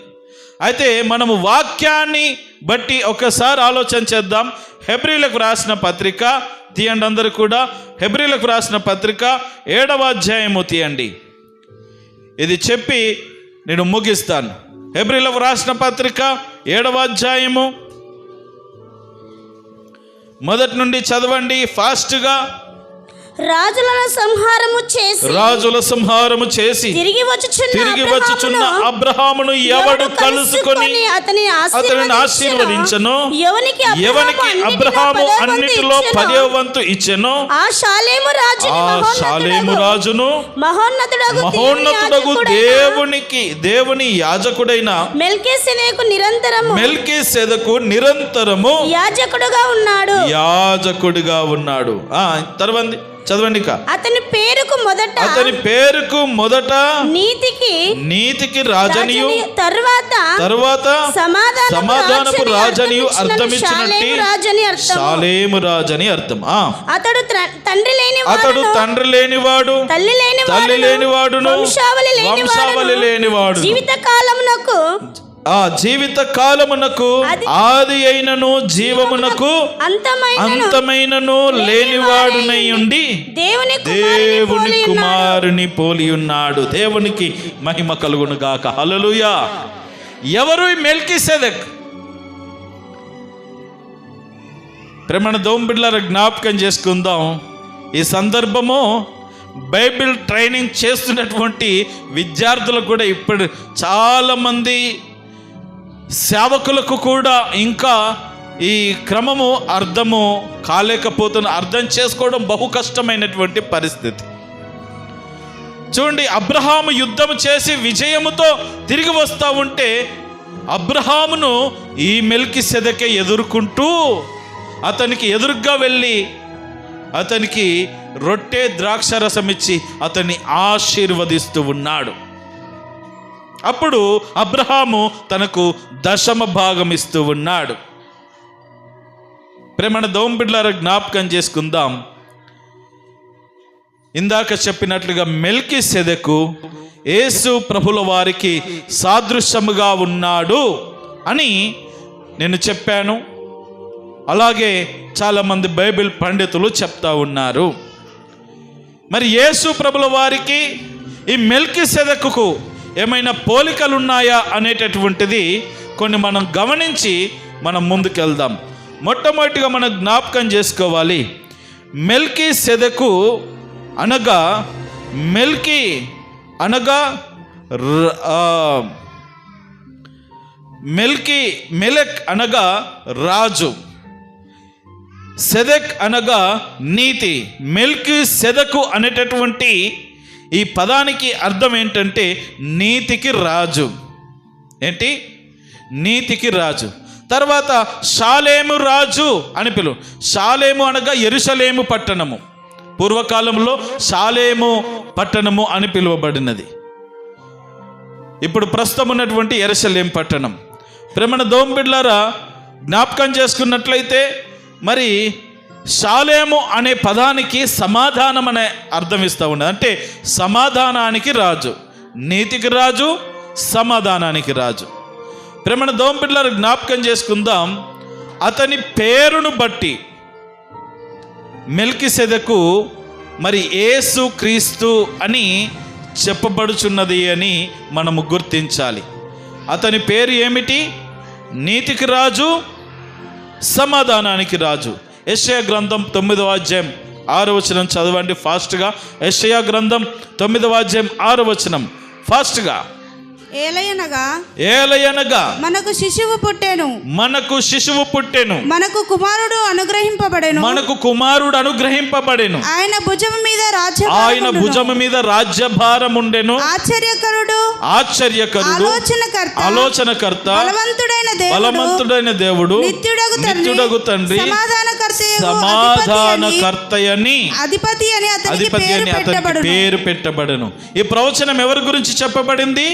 అయితే మనము వాక్యాన్ని బట్టి ఒకసారి ఆలోచన చేద్దాం. హెబ్రీలకు రాసిన పత్రిక తీయండి, అందరూ కూడా హెబ్రీలకు రాసిన పత్రిక 7వ అధ్యాయము తీయండి. ఇది చెప్పి నేను ముగిస్తాను. హెబ్రీలకు రాసిన పత్రిక 7వ అధ్యాయము మొదటి నుండి చదవండి ఫాస్ట్గా. రాజుల సంహారము చేసి తిరిగి వచ్చుచున్న అబ్రహామును ఎవడు కలుసుకొని అతనిని ఆశీర్వదించెనో, ఎవనికి అబ్రహాము అన్నిటిలో 10వ వంతు ఇచ్చెనో, ఆ షాలేము రాజును మహోన్నతుడగు దేవుని యాజకుడైన మెల్కీసెదెకు నిరంతరము యాజకుడుగా ఉన్నాడు. తర్వాత చదవండి. అతని పేరుకు మొదట నీతికి రాజనియు, తర్వాత సమాధానపు రాజనియు అర్థమిచ్చినట్టు షాలేము రాజని అర్థం. అతడు తండ్రి లేనివాడు, తల్లి లేనివాడును, వంశావళి లేనివాడు, జీవిత కాలమునకు ఆది అయినను జీవమునకు అంతమైనను లేనివాడునై ఉండి దేవుని కుమారుని పోలి ఉన్నాడు. దేవునికి మహిమ కలుగును గాక. హల్లెలూయా. ఎవరు మెల్కీసెదెకు? ప్రేమణ దోంబిడ్లారా, జ్ఞాపకం చేసుకుందాం. ఈ సందర్భము బైబిల్ ట్రైనింగ్ చేస్తున్నటువంటి విద్యార్థులకు కూడా, ఇప్పుడు చాలామంది సేవకులకు కూడా ఇంకా ఈ క్రమము అర్థము కాలేకపోతున్న, అర్థం చేసుకోవడం బహు కష్టమైనటువంటి పరిస్థితి. చూడండి, అబ్రహాము యుద్ధం చేసి విజయముతో తిరిగి వస్తూ ఉంటే అబ్రహామును ఈ మెల్కీసెదెకే ఎదుర్కొంటూ అతనికి ఎదురుగా వెళ్ళి అతనికి రొట్టె ద్రాక్షరసం ఇచ్చి అతన్ని ఆశీర్వదిస్తూ ఉన్నాడు. అప్పుడు అబ్రహాము తనకు 10% ఇస్తూ ఉన్నాడు. ప్రేమణ దోంబిడ్లారా, జ్ఞాపకం చేసుకుందాం. ఇందాక చెప్పినట్లుగా మెల్కీసెదెకు యేసు ప్రభుల వారికి సాదృశ్యముగా ఉన్నాడు అని నేను చెప్పాను. అలాగే చాలామంది బైబిల్ పండితులు చెప్తా ఉన్నారు. మరి యేసు ప్రభుల వారికి ఈ మెల్కీసెదెకుకు ఏమైనా పోలికలు ఉన్నాయా అనేటటువంటిది కొన్ని మనం గమనించి మనం ముందుకెళ్దాం. మొట్టమొదటిగా మనం జ్ఞాపకం చేసుకోవాలి, మెల్కీసెదెకు అనగా మెల్కి అనగా మెలెక్ అనగా రాజు, సెదెక్ అనగా నీతి. మెల్కీసెదెకు అనేటటువంటి ఈ పదానికి అర్థం ఏంటంటే నీతికి రాజు. ఏంటి? నీతికి రాజు. తర్వాత షాలేము రాజు అని పిలువ. షాలేము అనగా యెరూషలేము పట్టణము. పూర్వకాలంలో షాలేము పట్టణము అని పిలువబడినది. ఇప్పుడు ప్రస్తుతం ఉన్నటువంటి యెరూషలేము పట్టణం. ప్రేమన దోంబిడ్లారా, జ్ఞాపకం చేసుకున్నట్లయితే మరి షాలేము అనే పదానికి సమాధానం అనే అర్థం ఇస్తూ ఉన్నది. అంటే సమాధానానికి రాజు, నీతికి రాజు, సమాధానానికి రాజు. ప్రేమన దోంబిడ్లారా, జ్ఞాపకం చేసుకుందాం. అతని పేరును బట్టి మెల్కీసెదెకు మరి యేసు క్రీస్తు అని చెప్పబడుచున్నది అని మనము గుర్తించాలి. అతని పేరు ఏమిటి? నీతికి రాజు, సమాధానానికి రాజు. యెషయా గ్రంథం 9వ అధ్యాయం 6వ వచనం చదవండి ఫాస్ట్గా. యెషయా గ్రంథం 9వ అధ్యాయం 6వ వచనం ఫాస్ట్గా. ఏలయనగా మనకు శిశువు పుట్టెను, మనకు కుమారుడు అనుగ్రహింపబడెను, ఆయన భుజము మీద రాజ్యభారం ఉండెను. ఆశ్చర్యకరుడు, ఆలోచనకర్త, బలవంతుడైన దేవుడు, నిత్యుడగు తండ్రి, సమాధానకర్తయని అధిపతి అని అతనికి పేరు పెట్టబడెను. ఈ ప్రవచనం ఎవరి గురించి చెప్పబడింది?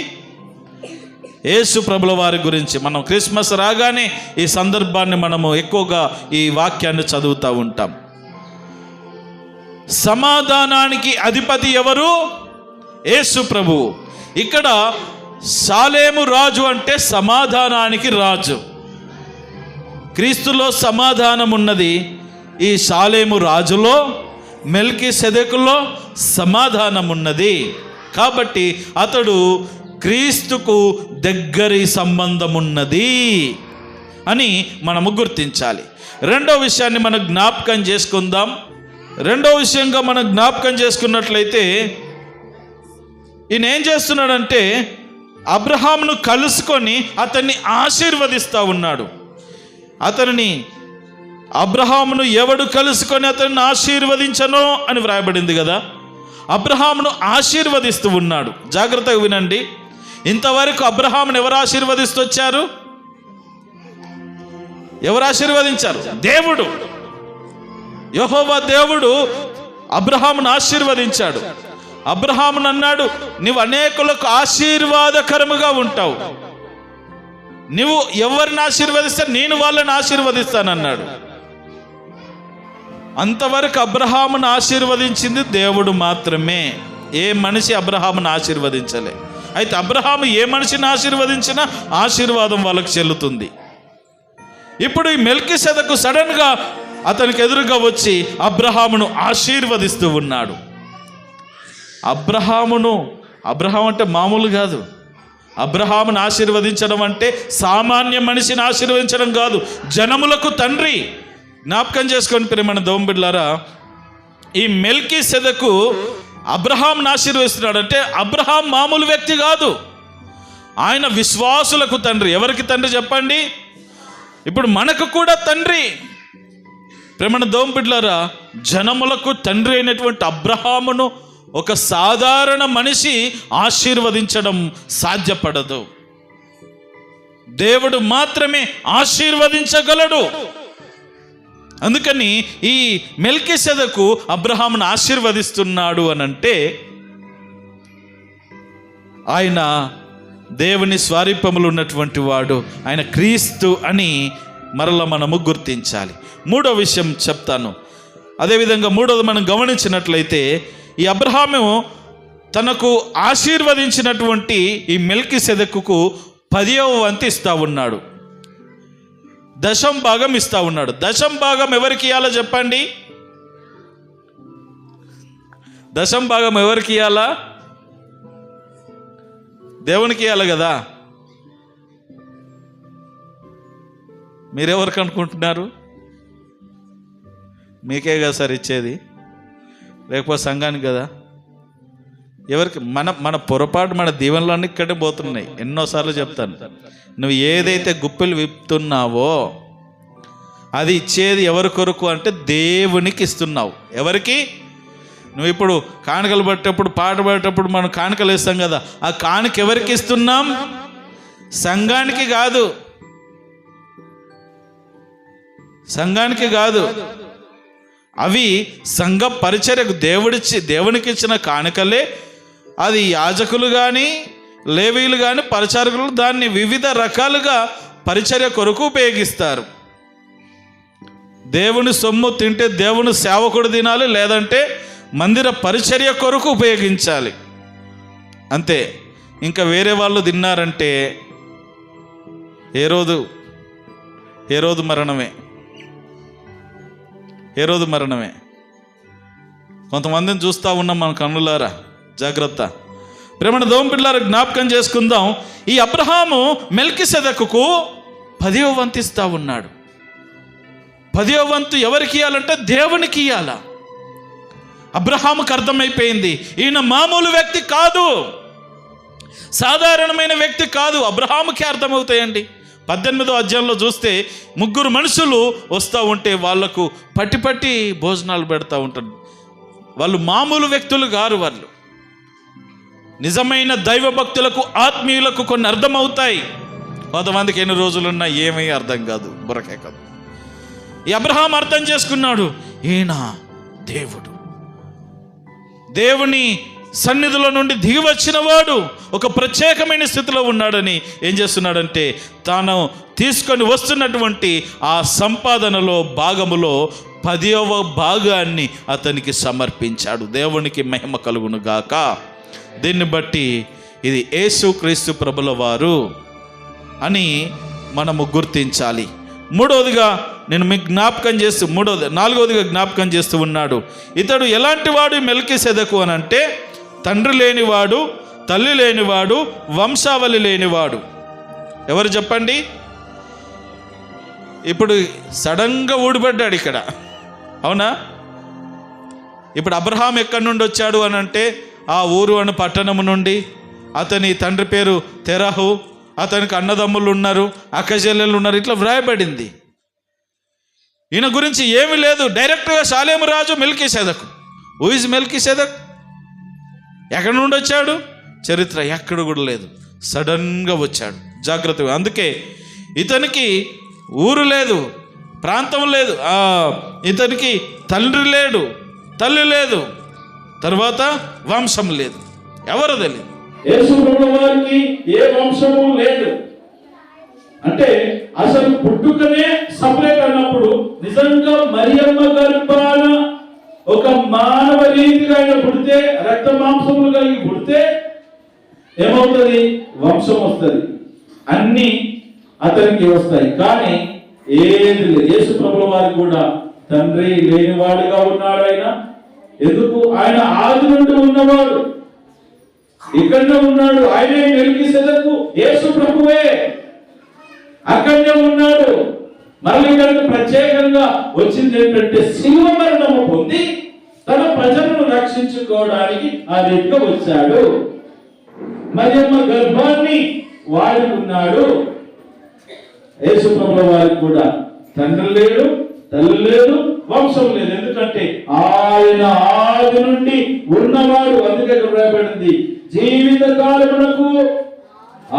యేసు ప్రభుల వారి గురించి. మనం క్రిస్మస్ రాగానే ఈ సందర్భాన్ని మనము ఎక్కువగా ఈ వాక్యాన్ని చదువుతూ ఉంటాం. సమాధానానికి అధిపతి ఎవరు? యేసు ప్రభువు. ఇక్కడ షాలేము రాజు అంటే సమాధానానికి రాజు. క్రీస్తులో సమాధానం ఉన్నది. ఈ షాలేము రాజులో, మెల్కీసెదెకులో సమాధానం ఉన్నది. కాబట్టి అతడు క్రీస్తుకు దగ్గరి సంబంధం ఉన్నది అని మనము గుర్తించాలి. రెండో విషయాన్ని మనం జ్ఞాపకం చేసుకుందాం. రెండో విషయంగా మనం జ్ఞాపకం చేసుకున్నట్లయితే ఈయన ఏం చేస్తున్నాడంటే అబ్రహామును కలుసుకొని అతన్ని ఆశీర్వదిస్తూ ఉన్నాడు. అబ్రహామును ఎవడు కలుసుకొని అతన్ని ఆశీర్వదించనో అని వ్రాయబడింది కదా. అబ్రహామును ఆశీర్వదిస్తూ ఉన్నాడు. జాగ్రత్తగా వినండి. ఇంతవరకు అబ్రహామును ఎవరు ఆశీర్వదిస్తూ వచ్చారు? ఎవరు ఆశీర్వదించారు? దేవుడు, యెహోవా దేవుడు అబ్రహామును ఆశీర్వదించాడు. అబ్రహామును అన్నాడు, నీవు అనేకులకు ఆశీర్వాదకరముగా ఉంటావు. నువ్వు ఎవరిని ఆశీర్వదిస్తా, నేను వాళ్ళని ఆశీర్వదిస్తానన్నాడు. అంతవరకు అబ్రహామును ఆశీర్వదించింది దేవుడు మాత్రమే. ఏ మనిషి అబ్రహామును ఆశీర్వదించలే. అయితే అబ్రహాము ఏ మనిషిని ఆశీర్వదించినా ఆశీర్వాదం వాళ్ళకు చెల్లుతుంది. ఇప్పుడు ఈ మెల్కీసెదెకు సడన్గా అతనికి ఎదురుగా వచ్చి అబ్రహామును ఆశీర్వదిస్తూ ఉన్నాడు. అబ్రహాం అంటే మామూలు కాదు. అబ్రహామును ఆశీర్వదించడం అంటే సామాన్య మనిషిని ఆశీర్వదించడం కాదు, జనములకు తండ్రి. జ్ఞాపకం చేసుకొని ప్రియమైన దోంబిడ్లారా, ఈ మెల్కీసెదెకు అబ్రహాంను ఆశీర్వదిస్తున్నాడంటే అబ్రహాం మామూలు వ్యక్తి కాదు, ఆయన విశ్వాసులకు తండ్రి. ఎవరికి తండ్రి చెప్పండి? ఇప్పుడు మనకు కూడా తండ్రి. ప్రేమణ దోంబిడ్లారా, జనములకు తండ్రి అయినటువంటి అబ్రహామును ఒక సాధారణ మనిషి ఆశీర్వదించడం సాధ్యపడదు. దేవుడు మాత్రమే ఆశీర్వదించగలడు. అందుకని ఈ మెల్కీసెదెకు అబ్రహామును ఆశీర్వదిస్తున్నాడు అనంటే ఆయన దేవుని స్వరూపములో ఉన్నటువంటి వాడు, ఆయన క్రీస్తు అని మరలా మనము గుర్తించాలి. మూడో విషయం చెప్తాను. అదేవిధంగా మూడోది మనం గమనించినట్లయితే ఈ అబ్రహాము తనకు ఆశీర్వదించినటువంటి ఈ మెల్కీసెదెకుకు 10వ వంతు ఇస్తా ఉన్నాడు, 10వ భాగం ఇస్తా ఉన్నాడు. 10వ భాగం ఎవరికి ఇవ్వాలో చెప్పండి? 10వ భాగం ఎవరికి ఇవ్వాలా? దేవునికి ఇవ్వాలి కదా. మీరెవరికి అనుకుంటున్నారు? మీకే కదా సార్ ఇచ్చేది, లేకపోతే సంఘానికి కదా. ఎవరికి? మన పొరపాటు, మన దీవెనలన్నీ ఇక్కడే పోతున్నాయి. ఎన్నోసార్లు చెప్తాను, నువ్వు ఏదైతే గుప్పెలు విప్పుతున్నావో అది ఇచ్చేది ఎవరి కొరకు అంటే దేవునికి ఇస్తున్నావు. ఎవరికి? నువ్వు ఇప్పుడు కానుకలు పట్టేటప్పుడు, పాట పడేటప్పుడు మనం కానుకలు వేస్తాం కదా, ఆ కానుక ఎవరికి ఇస్తున్నాం? సంఘానికి కాదు, సంఘానికి కాదు. అవి సంఘ పరిచర్యకు దేవునికి ఇచ్చిన కానుకలే. అది యాజకులు కానీ, లేవీయులు కానీ, పరిచారకులు దాన్ని వివిధ రకాలుగా పరిచర్య కొరకు ఉపయోగిస్తారు. దేవుని సొమ్ము తింటే దేవుని సేవకుడు తినాలి, లేదంటే మందిర పరిచర్య కొరకు ఉపయోగించాలి, అంతే. ఇంకా వేరే వాళ్ళు తిన్నారంటే ఏ రోజు మరణమే. కొంతమందిని చూస్తూ ఉన్నాం మన కన్నులారా, జాగ్రత్త. ప్రేమణ దోమ పిల్లారా, జ్ఞాపకం చేసుకుందాం. ఈ అబ్రహాము మెల్కీసెదెకుకు 10వ వంతు ఇస్తా ఉన్నాడు. 10వ వంతు ఎవరికి ఇవ్వాలంటే దేవునికి ఇవ్వాల. అబ్రహాముకు అర్థమైపోయింది, ఈయన మామూలు వ్యక్తి కాదు, సాధారణమైన వ్యక్తి కాదు. అబ్రహాముకే అర్థమవుతాయండి. 18వ అధ్యాయంలో చూస్తే 3 మనుషులు వస్తూ ఉంటే వాళ్లకు పట్టి భోజనాలు పెడతా ఉంటారు. వాళ్ళు మామూలు వ్యక్తులు కారు. వాళ్ళు నిజమైన దైవ భక్తులకు, ఆత్మీయులకు కొన్ని అర్థమవుతాయి. కొంతమందికి ఎన్ని రోజులున్నా ఏమీ అర్థం కాదు, బురకే కాదు. ఈ అబ్రహాం అర్థం చేసుకున్నాడు, ఈయన దేవుని సన్నిధిలో నుండి దిగి వచ్చిన వాడు, ఒక ప్రత్యేకమైన స్థితిలో ఉన్నాడని ఏం చేస్తున్నాడంటే తాను తీసుకొని వస్తున్నటువంటి ఆ సంపాదనలో భాగములో 10వ భాగాన్ని అతనికి సమర్పించాడు. దేవునికి మహిమ కలుగును గాక. దీన్ని బట్టి ఇది యేసుక్రీస్తు ప్రభుల వారు అని మనము గుర్తించాలి. మూడవదిగా నేను మీకు జ్ఞాపకం చేస్తూ 4వదిగా జ్ఞాపకం చేస్తూ ఉన్నాడు. ఇతడు ఎలాంటి వాడు మెల్కీసెదెకు అని అంటే తండ్రి లేనివాడు, తల్లి లేనివాడు, వంశావళి లేనివాడు. ఎవరు చెప్పండి? ఇప్పుడు సడన్గా ఊడిపడ్డాడు ఇక్కడ, అవునా? ఇప్పుడు అబ్రహాం ఎక్కడి నుండి వచ్చాడు అని అంటే ఆ ఊరు అను పట్టణము నుండి. అతని తండ్రి పేరు తెరహు, అతనికి అన్నదమ్ములు ఉన్నారు, అక్కచెల్లెలు ఉన్నారు, ఇట్లా వ్రాయబడింది. ఈయన గురించి ఏమీ లేదు. డైరెక్ట్గా షాలేము రాజు మెల్కీసెదెకు. Who is Melchizedek? ఎక్కడి నుండి వచ్చాడు? చరిత్ర ఎక్కడ కూడా లేదు, సడన్గా వచ్చాడు. జాగ్రత్తగా. అందుకే ఇతనికి ఊరు లేదు, ప్రాంతం లేదు, ఇతనికి తండ్రి లేడు, తల్లి లేదు, తర్వాత వంశం లేదు, ఎవరు తెలియదు. యేసు ప్రభువు వారికి ఏ వంశము లేదు. అంటే అసలు పుట్టుకనే సపరేట్ అన్నప్పుడు నిజంగా మరియమ్మ గర్భాన ఒక మానవ రీతిగా ఆయన పుడితే, రక్త మాంసములు కలిగి పుడితే ఏమవుతుంది? వంశం వస్తుంది, అన్ని అతనికి వస్తాయి. కానీ ఏది లేదు. యేసు ప్రభువు వారికి కూడా తండ్రి లేనివాడుగా ఉన్నాడు. ఆయన ఎందుకు? ఆయన ఆది నుండి ఉన్నవాడు, ఇక్కడనే ఉన్నాడు. ఆయనే మెల్కీసెదెకు, యేసు ప్రభువే అక్కడనే ఉన్నాడు. మళ్ళీ ఇక్కడికి ప్రత్యేకంగా వచ్చింది ఏంటంటే శిలువ మరణము పొంది తన ప్రజలను రక్షించుకోవడానికి ఆ రీతిగా వచ్చాడు. మరియమ్మ గర్భాన్ని వాడుకున్నాడు. యేసు ప్రభువు వారికి కూడా తండ్రి లేడు, తల్లి లేదు, వంశం లేదు. ఎందుకంటే ఆయన ఆది నుండి ఉన్నవాడు. అందుకే రాయబడింది, జీవిత కాలమునకు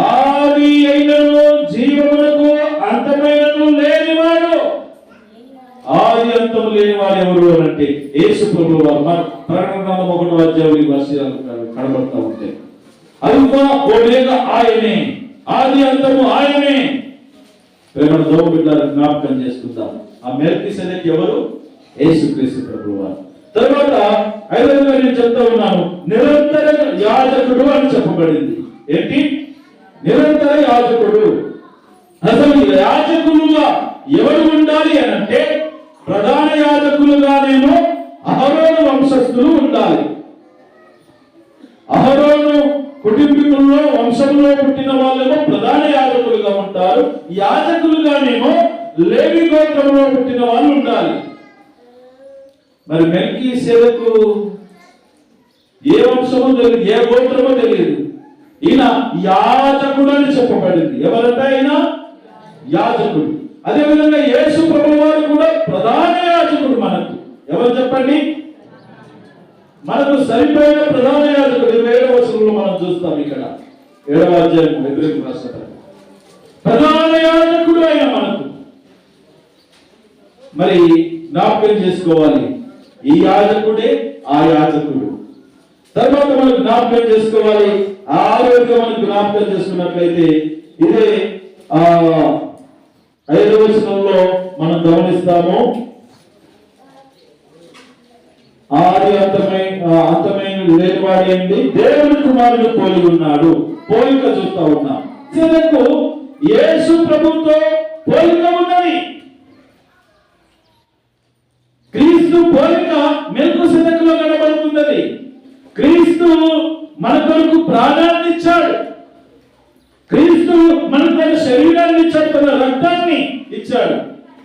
ఆది అయినను జీవమునకు అంతమైనను లేనివాడు. ఆది అంతము లేనివాడు ఎవరు అంటే యేసు ప్రభువు వారు. మన ప్రకటన 1వ అధ్యాయం వర్షాలు కనబడతా ఉంటాయి. అల్ఫా ఒమేగా ఆయనే, ఆది అంతము ఆయనే. ప్రేమ దోమ బిడ్డలను జ్ఞాపకం చేసుకుందాం. ఆ మెల్కీసెదెకు ఎవరు? యేసుక్రీస్తు ప్రభువు వారు. తర్వాత 5వ నేను చెప్తా ఉన్నాను, నిరంతర యాజకుడు అని చెప్పబడింది. ఏంటి? నిరంతర యాజకుడు. అసలు యాజకులుగా ఎవరు ఉండాలి అని అంటే, ప్రధాన యాజకులుగానేమో అహరోను వంశస్థులు ఉండాలి. అహరోను కుటుంబీకుల్లో వంశంలో పుట్టిన వాళ్ళేమో ప్రధాన యాజకులుగా ఉంటారు. యాజకులుగానేమో లేవి గోత్రంలో పుట్టిన వాళ్ళు ఉండాలి. మరి మెల్కీసెదెకు ఏ వంశమో తెలియదు, ఏ గోత్రమో తెలియదు. ఈయన యాజకుడు అని చెప్పబడింది. ఎవరంట ఆయన? యాజకుడు. అదేవిధంగా యేసు ప్రభువు వారు కూడా ప్రధాన యాజకుడు మనకు. ఎవరు చెప్పండి? మనకు సరిపోయిన ప్రధాన యాజకుడు 27వ వచనంలో మనం చూస్తాం. ఇక్కడ 7వ అధ్యాయం హెబ్రీయులకు రాసిన ప్రధాన యాజకుడు ఆయన మనకు. మరి జ్ఞాపకం చేసుకోవాలి, ఈ యాజకుడే ఆ యాజకుడు. తర్వాత మనం జ్ఞాపకం చేసుకోవాలి, ఆ ఆరోగ్యం మనం జ్ఞాపకం చేసుకున్నట్లయితే ఇదే 5వ వచనంలో మనం గమనిస్తాము. ఆది అంతమైన లేనివాడి అండి దేవుని కుమారుడు పోలి ఉన్నాడు. పోలిక చూస్తా ఉన్నాం. సిదకు యేసు ప్రభుతో పోలిక ఉన్నది. క్రీస్తు పోలిక మెల్కీసెదెకులో కనబడుతున్నది. క్రీస్తు మన కొరకు ప్రాణాన్ని ఇచ్చాడు. క్రీస్తు మన కొరకు శరీరాన్ని ఇచ్చాడు, తన రక్తాన్ని ఇచ్చాడు.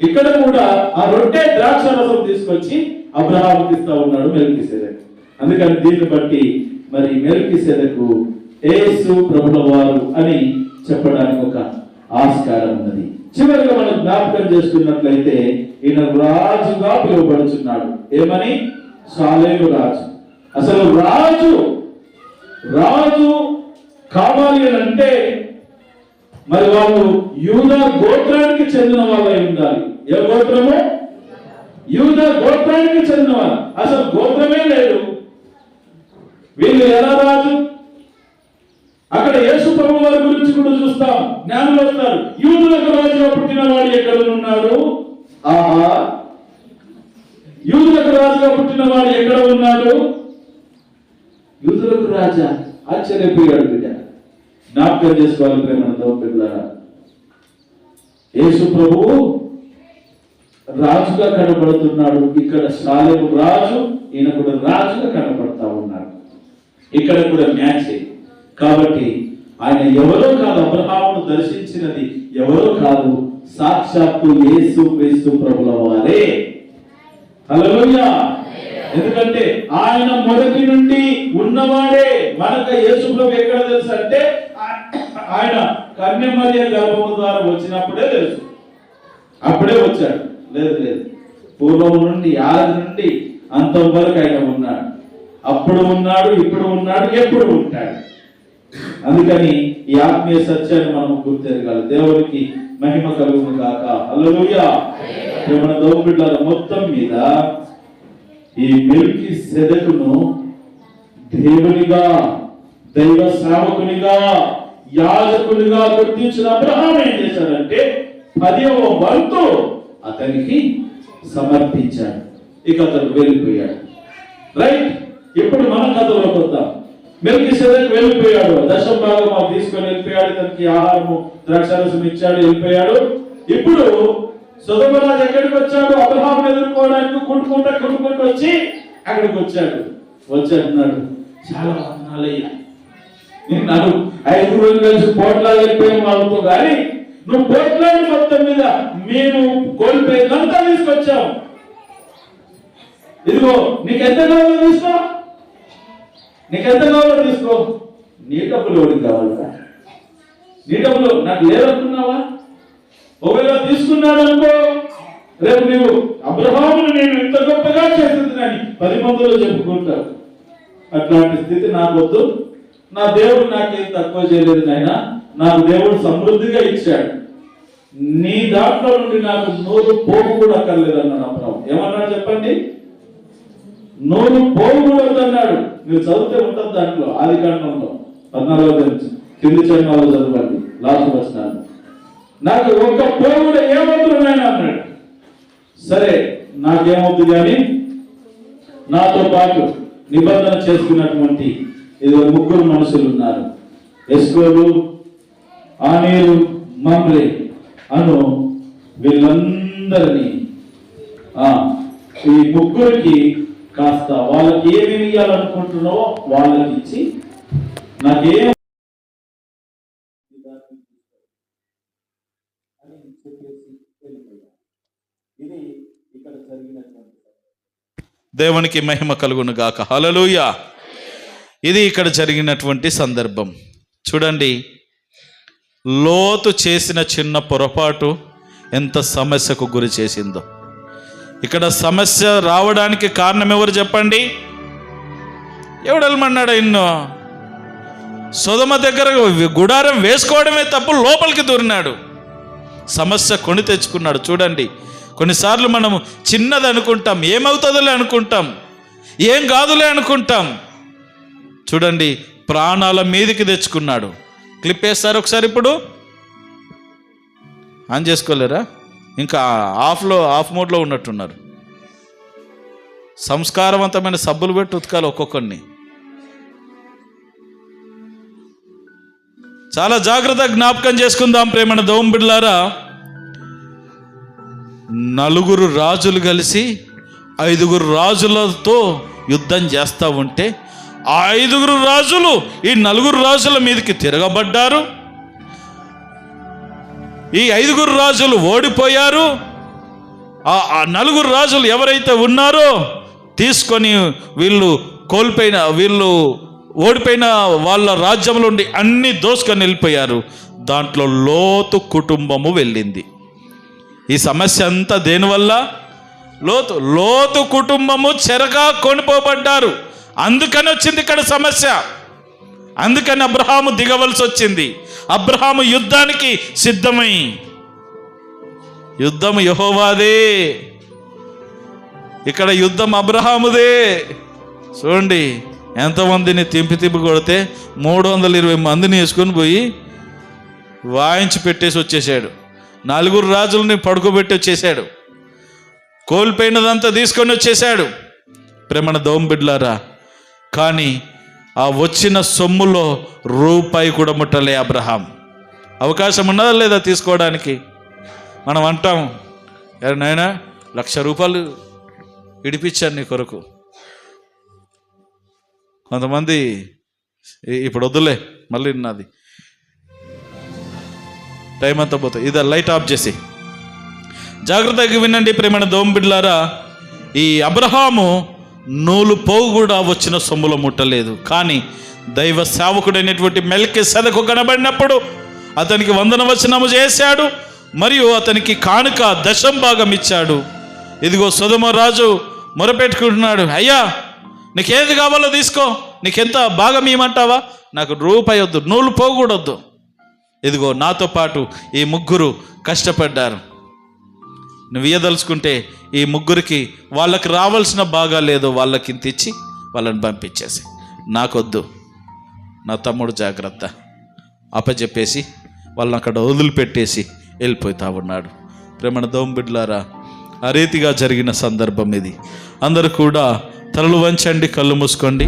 ఇక్కడ కూడా ఆ రొట్టె ద్రాక్ష రసం తీసుకొచ్చి అబ్రహాముకి ఇస్తా ఉన్నాడు మెల్కీసెదెకు. అందుకని దీన్ని బట్టి మరి మెల్కీసెదెకు యేసు ప్రభుల వారు అని చెప్పడానికి ఒక ఆస్కారం ఉన్నది. చివరిగా మనం జ్ఞాపకం చేసుకున్నట్లయితే ఈయన రాజుగా పిలువబడుచున్నాడు. ఏమని? షాలేము రాజు. అసలు రాజు కావాలి అని అంటే మరి వాళ్ళు యూదా గోత్రానికి చెందిన వాళ్ళై ఉండాలి. ఏ గోత్రము? యూదా గోత్రానికి చెందిన వాళ్ళు. అసలు గోత్రమే లేదు. వీళ్ళు ఎలా రాజు? అక్కడ యేసు ప్రభు వారి గురించి కూడా చూస్తాం. జ్ఞానులు వస్తారు, యూదులకు రాజుగా పుట్టిన వాడు ఎక్కడ ఉన్నాడు? ఆహా, యూదులకు రాజుగా పుట్టిన వాడు ఎక్కడ ఉన్నాడు? యూదులకు రాజా? ఆశ్చర్యపోయాడు బిడ్డ. జ్ఞాపకం చేసుకోవాలి ప్రేమతో బిడ్డలారా, యేసు ప్రభువు రాజుగా కనబడుతున్నాడు. ఇక్కడ షాలేము రాజు, ఈయన కూడా రాజుగా కనబడతా ఉన్నాడు. ఇక్కడ కూడా మ్యాచ్. కాబట్టి ఆయన ఎవరో కాదు, అబ్రహామును దర్శించినది ఎవరో కాదు, సాక్షాత్తు యేసు క్రీస్తు ప్రభుల వారే. హల్లెలూయా. ఎందుకంటే ఆయన మొదటి నుండి ఉన్నవాడే. మనకు యేసు ప్రభు ఎక్కడ తెలుసు అంటే ఆయన కన్య మరియ గర్భము ద్వారా వచ్చినప్పుడే తెలుసు. అప్పుడే వచ్చాడు. లేదు, పూర్వం నుండి ఆది నుండి అంతవరకు ఆయన ఉన్నాడు. అప్పుడు ఉన్నాడు, ఇప్పుడు ఉన్నాడు, ఎప్పుడు ఉంటాడు. అందుకని ఈ ఆత్మీయ సత్యాన్ని మనం గుర్తెరగాలి. దేవునికి మహిమ కలుగును గాక. హల్లెలూయా. మన దోపిడ్ల మొత్తం మీద ఈ మెల్కీసెదెకును దేవునిగా, దైవ సేవకునిగా, యాజకునిగా గుర్తించిన అబ్రహాం ఏం చేశాడంటే 10వ వంతు అతనికి సమర్పించాడు. ఇక అతను వెళ్ళిపోయాడు. రైట్. ఇప్పుడు మన కథలోకి వద్దాం. మెల్కీసెదెకు వెళ్ళిపోయాడు. 10వ భాగం తీసుకొని వెళ్ళిపోయాడు. తనకి ఆహారము ద్రాక్షారసం ఇచ్చాడు, వెళ్ళిపోయాడు. ఇప్పుడు సొదొమ రాజు ఎక్కడికి వచ్చాడు? అబ్రహాం ఎదుర్కోవడానికి కుంటుకుంటూ వచ్చి అక్కడికి వచ్చాడు. వచ్చాడు, చాలా వందనాలయ్యా, నేను 5 రోజులు కలిసి పోట్లాగా వెళ్ళిపోయాను వాళ్ళతో, కానీ నువ్వు పోట్లాడి మొత్తం మీద మేము కోల్పోయేదంతా తీసుకొచ్చావు. ఇదిగో నీకు ఎంత కావాలో తీసుకో, తీసుకో. నీ డబ్బులు ఎవరికి కావాలా? నీ డబ్బులు నాకు లేదనుకున్నావా? ఒకవేళ తీసుకున్నాడు అనుకో, రేపు నువ్వు అబ్రహామును నేను ఇంత గొప్పగా చేస్తుందని 10 మందిలో చెప్పుకుంటావు. అట్లాంటి స్థితి నాకొద్దు. నా దేవుడు నాకేం తక్కువ చేయలేదు నాయన. నాకు దేవుడు సమృద్ధిగా ఇచ్చాడు. నీ దాంట్లో నుండి నాకు 100 పోగు కూడా అక్కర్లేదు అన్నాడు అబ్రహాం. ఏమన్నాడు చెప్పండి? 100 పోగు కూడా వద్దన్నాడు. మీరు చదివితే ఉంటుంది దాంట్లో, ఆదికాండంలో 14వ అధ్యాయం కింది చరణాలు చదవండి, లాస్ట్ వచనాలు. నాకు ఒక్క పోగు కూడా ఏమవుతుంది నాయన అన్నాడు. సరే నాకేమవుతుంది కానీ నాతో పాటు నిబంధన చేసుకున్నటువంటి ఇదిగో ముగ్గురు మనుషులు ఉన్నారు. ఎస్కోలు, ఆనేరు, మమ్రే అను వీళ్ళందరినీ ఈ ముగ్గురికి కాస్త వాళ్ళకి ఏమి ఇవ్వాలనుకుంటున్నావో వాళ్ళకి ఇచ్చి నాకేం ఇది ఇక్కడ జరిగినటువంటి దేవునికి మహిమ కలుగును గాక. హల్లెలూయా. ఇది ఇక్కడ జరిగినటువంటి సందర్భం. చూడండి, లోతు చేసిన చిన్న పొరపాటు ఎంత సమస్యకు గురి చేసిందో. ఇక్కడ సమస్య రావడానికి కారణం ఎవరు చెప్పండి? ఎవడెళ్ళమన్నాడు? ఇన్నో సొదొమ దగ్గర గుడారం వేసుకోవడమే తప్పు, లోపలికి దూరినాడు, సమస్య కొని తెచ్చుకున్నాడు. చూడండి, కొన్నిసార్లు మనం చిన్నది అనుకుంటాం, ఏమవుతుందిలే అనుకుంటాం, ఏం కాదులే అనుకుంటాం. చూడండి, ప్రాణాల మీదకి తెచ్చుకున్నాడు. క్లిప్ వేస్తారు ఒకసారి. ఇప్పుడు ఆన్ చేసుకోలేరా? ఇంకా ఆఫ్ మోడ్లో ఉన్నట్టున్నారు. సంస్కారవంతమైన సబ్బులు పెట్టి ఉతకాలి ఒక్కొక్కరిని. చాలా జాగ్రత్తగా జ్ఞాపకం చేసుకుందాం ప్రేమణ దేవుని బిడ్డలారా. 4 రాజులు కలిసి 5 రాజులతో యుద్ధం చేస్తూ ఉంటే ఆ 5 రాజులు ఈ 4 రాజుల మీదకి తిరగబడ్డారు. ఈ 5 రాజులు ఓడిపోయారు. ఆ 4 రాజులు ఎవరైతే ఉన్నారో తీసుకొని వీళ్ళు ఓడిపోయిన వాళ్ళ రాజ్యంలో ఉండి అన్ని దోసుకొని వెళ్ళిపోయారు. దాంట్లో లోతు కుటుంబము వెళ్ళింది. ఈ సమస్య అంతా దేనివల్ల? లోతు కుటుంబము చెరగా కొనిపోబడ్డారు. అందుకని వచ్చింది ఇక్కడ సమస్య. అందుకని అబ్రహాము దిగవలసి వచ్చింది. అబ్రహాము యుద్ధానికి సిద్ధమై, యుద్ధం యెహోవాదే, ఇక్కడ యుద్ధం అబ్రహాముదే. చూడండి, ఎంతమందిని తింపి కొడితే 320 మందిని వేసుకొని పోయి వాయించి పెట్టేసి వచ్చేసాడు. 4 రాజులని పడుకోబెట్టి వచ్చేసాడు. కోల్పోయినదంతా తీసుకొని వచ్చేసాడు. ప్రేమణ దేవుని బిడ్డలారా, కానీ ఆ వచ్చిన సొమ్ములో రూపాయి కూడా ముట్టలే అబ్రహాం. అవకాశం ఉన్నదా లేదా తీసుకోవడానికి? మనం అంటాం, నాయనా 1,00,000 రూపాయలు ఇడిపించాను నీ కొరకు. కొంతమంది ఇప్పుడు వద్దులే, మళ్ళీ నాది టైం అంతా పోతుంది. ఇది లైట్ ఆఫ్ చేసి జాగ్రత్తగా వినండి ప్రేమణ దేవుని బిడ్డలారా. ఈ అబ్రహాము నూలు పోగు కూడా వచ్చిన సొమ్ములో ముట్టలేదు. కానీ దైవ సేవకుడైనటువంటి మెల్కీసెదెకు కనబడినప్పుడు అతనికి వందనవచనము చేశాడు. మరియు అతనికి కానుక 10వ భాగం ఇచ్చాడు. ఇదిగో సొదొమ రాజు మొరపెట్టుకుంటున్నాడు, అయ్యా నీకేది కావాలో తీసుకో, నీకెంత భాగం ఇవ్వమంటావా? నాకు రూపాయి వద్దు, నూలు పోగు కూడా వద్దు. ఇదిగో నాతో పాటు ఈ 3 కష్టపడ్డారు. నువ్వు ఇయ్యదలుచుకుంటే ఈ 3కి వాళ్ళకి రావాల్సిన భాగాలు ఏదో వాళ్ళకి తెచ్చి వాళ్ళని పంపించేసి, నాకొద్దు, నా తమ్ముడు జాగ్రత్త అప్పచెప్పేసి వాళ్ళని అక్కడ వదిలిపెట్టేసి వెళ్ళిపోతా ఉన్నాడు. ప్రేమణ దేవుని బిడ్డలారా, ఆ రీతిగా జరిగిన సందర్భం ఇది. అందరూ కూడా తలలు వంచండి, కళ్ళు మూసుకోండి.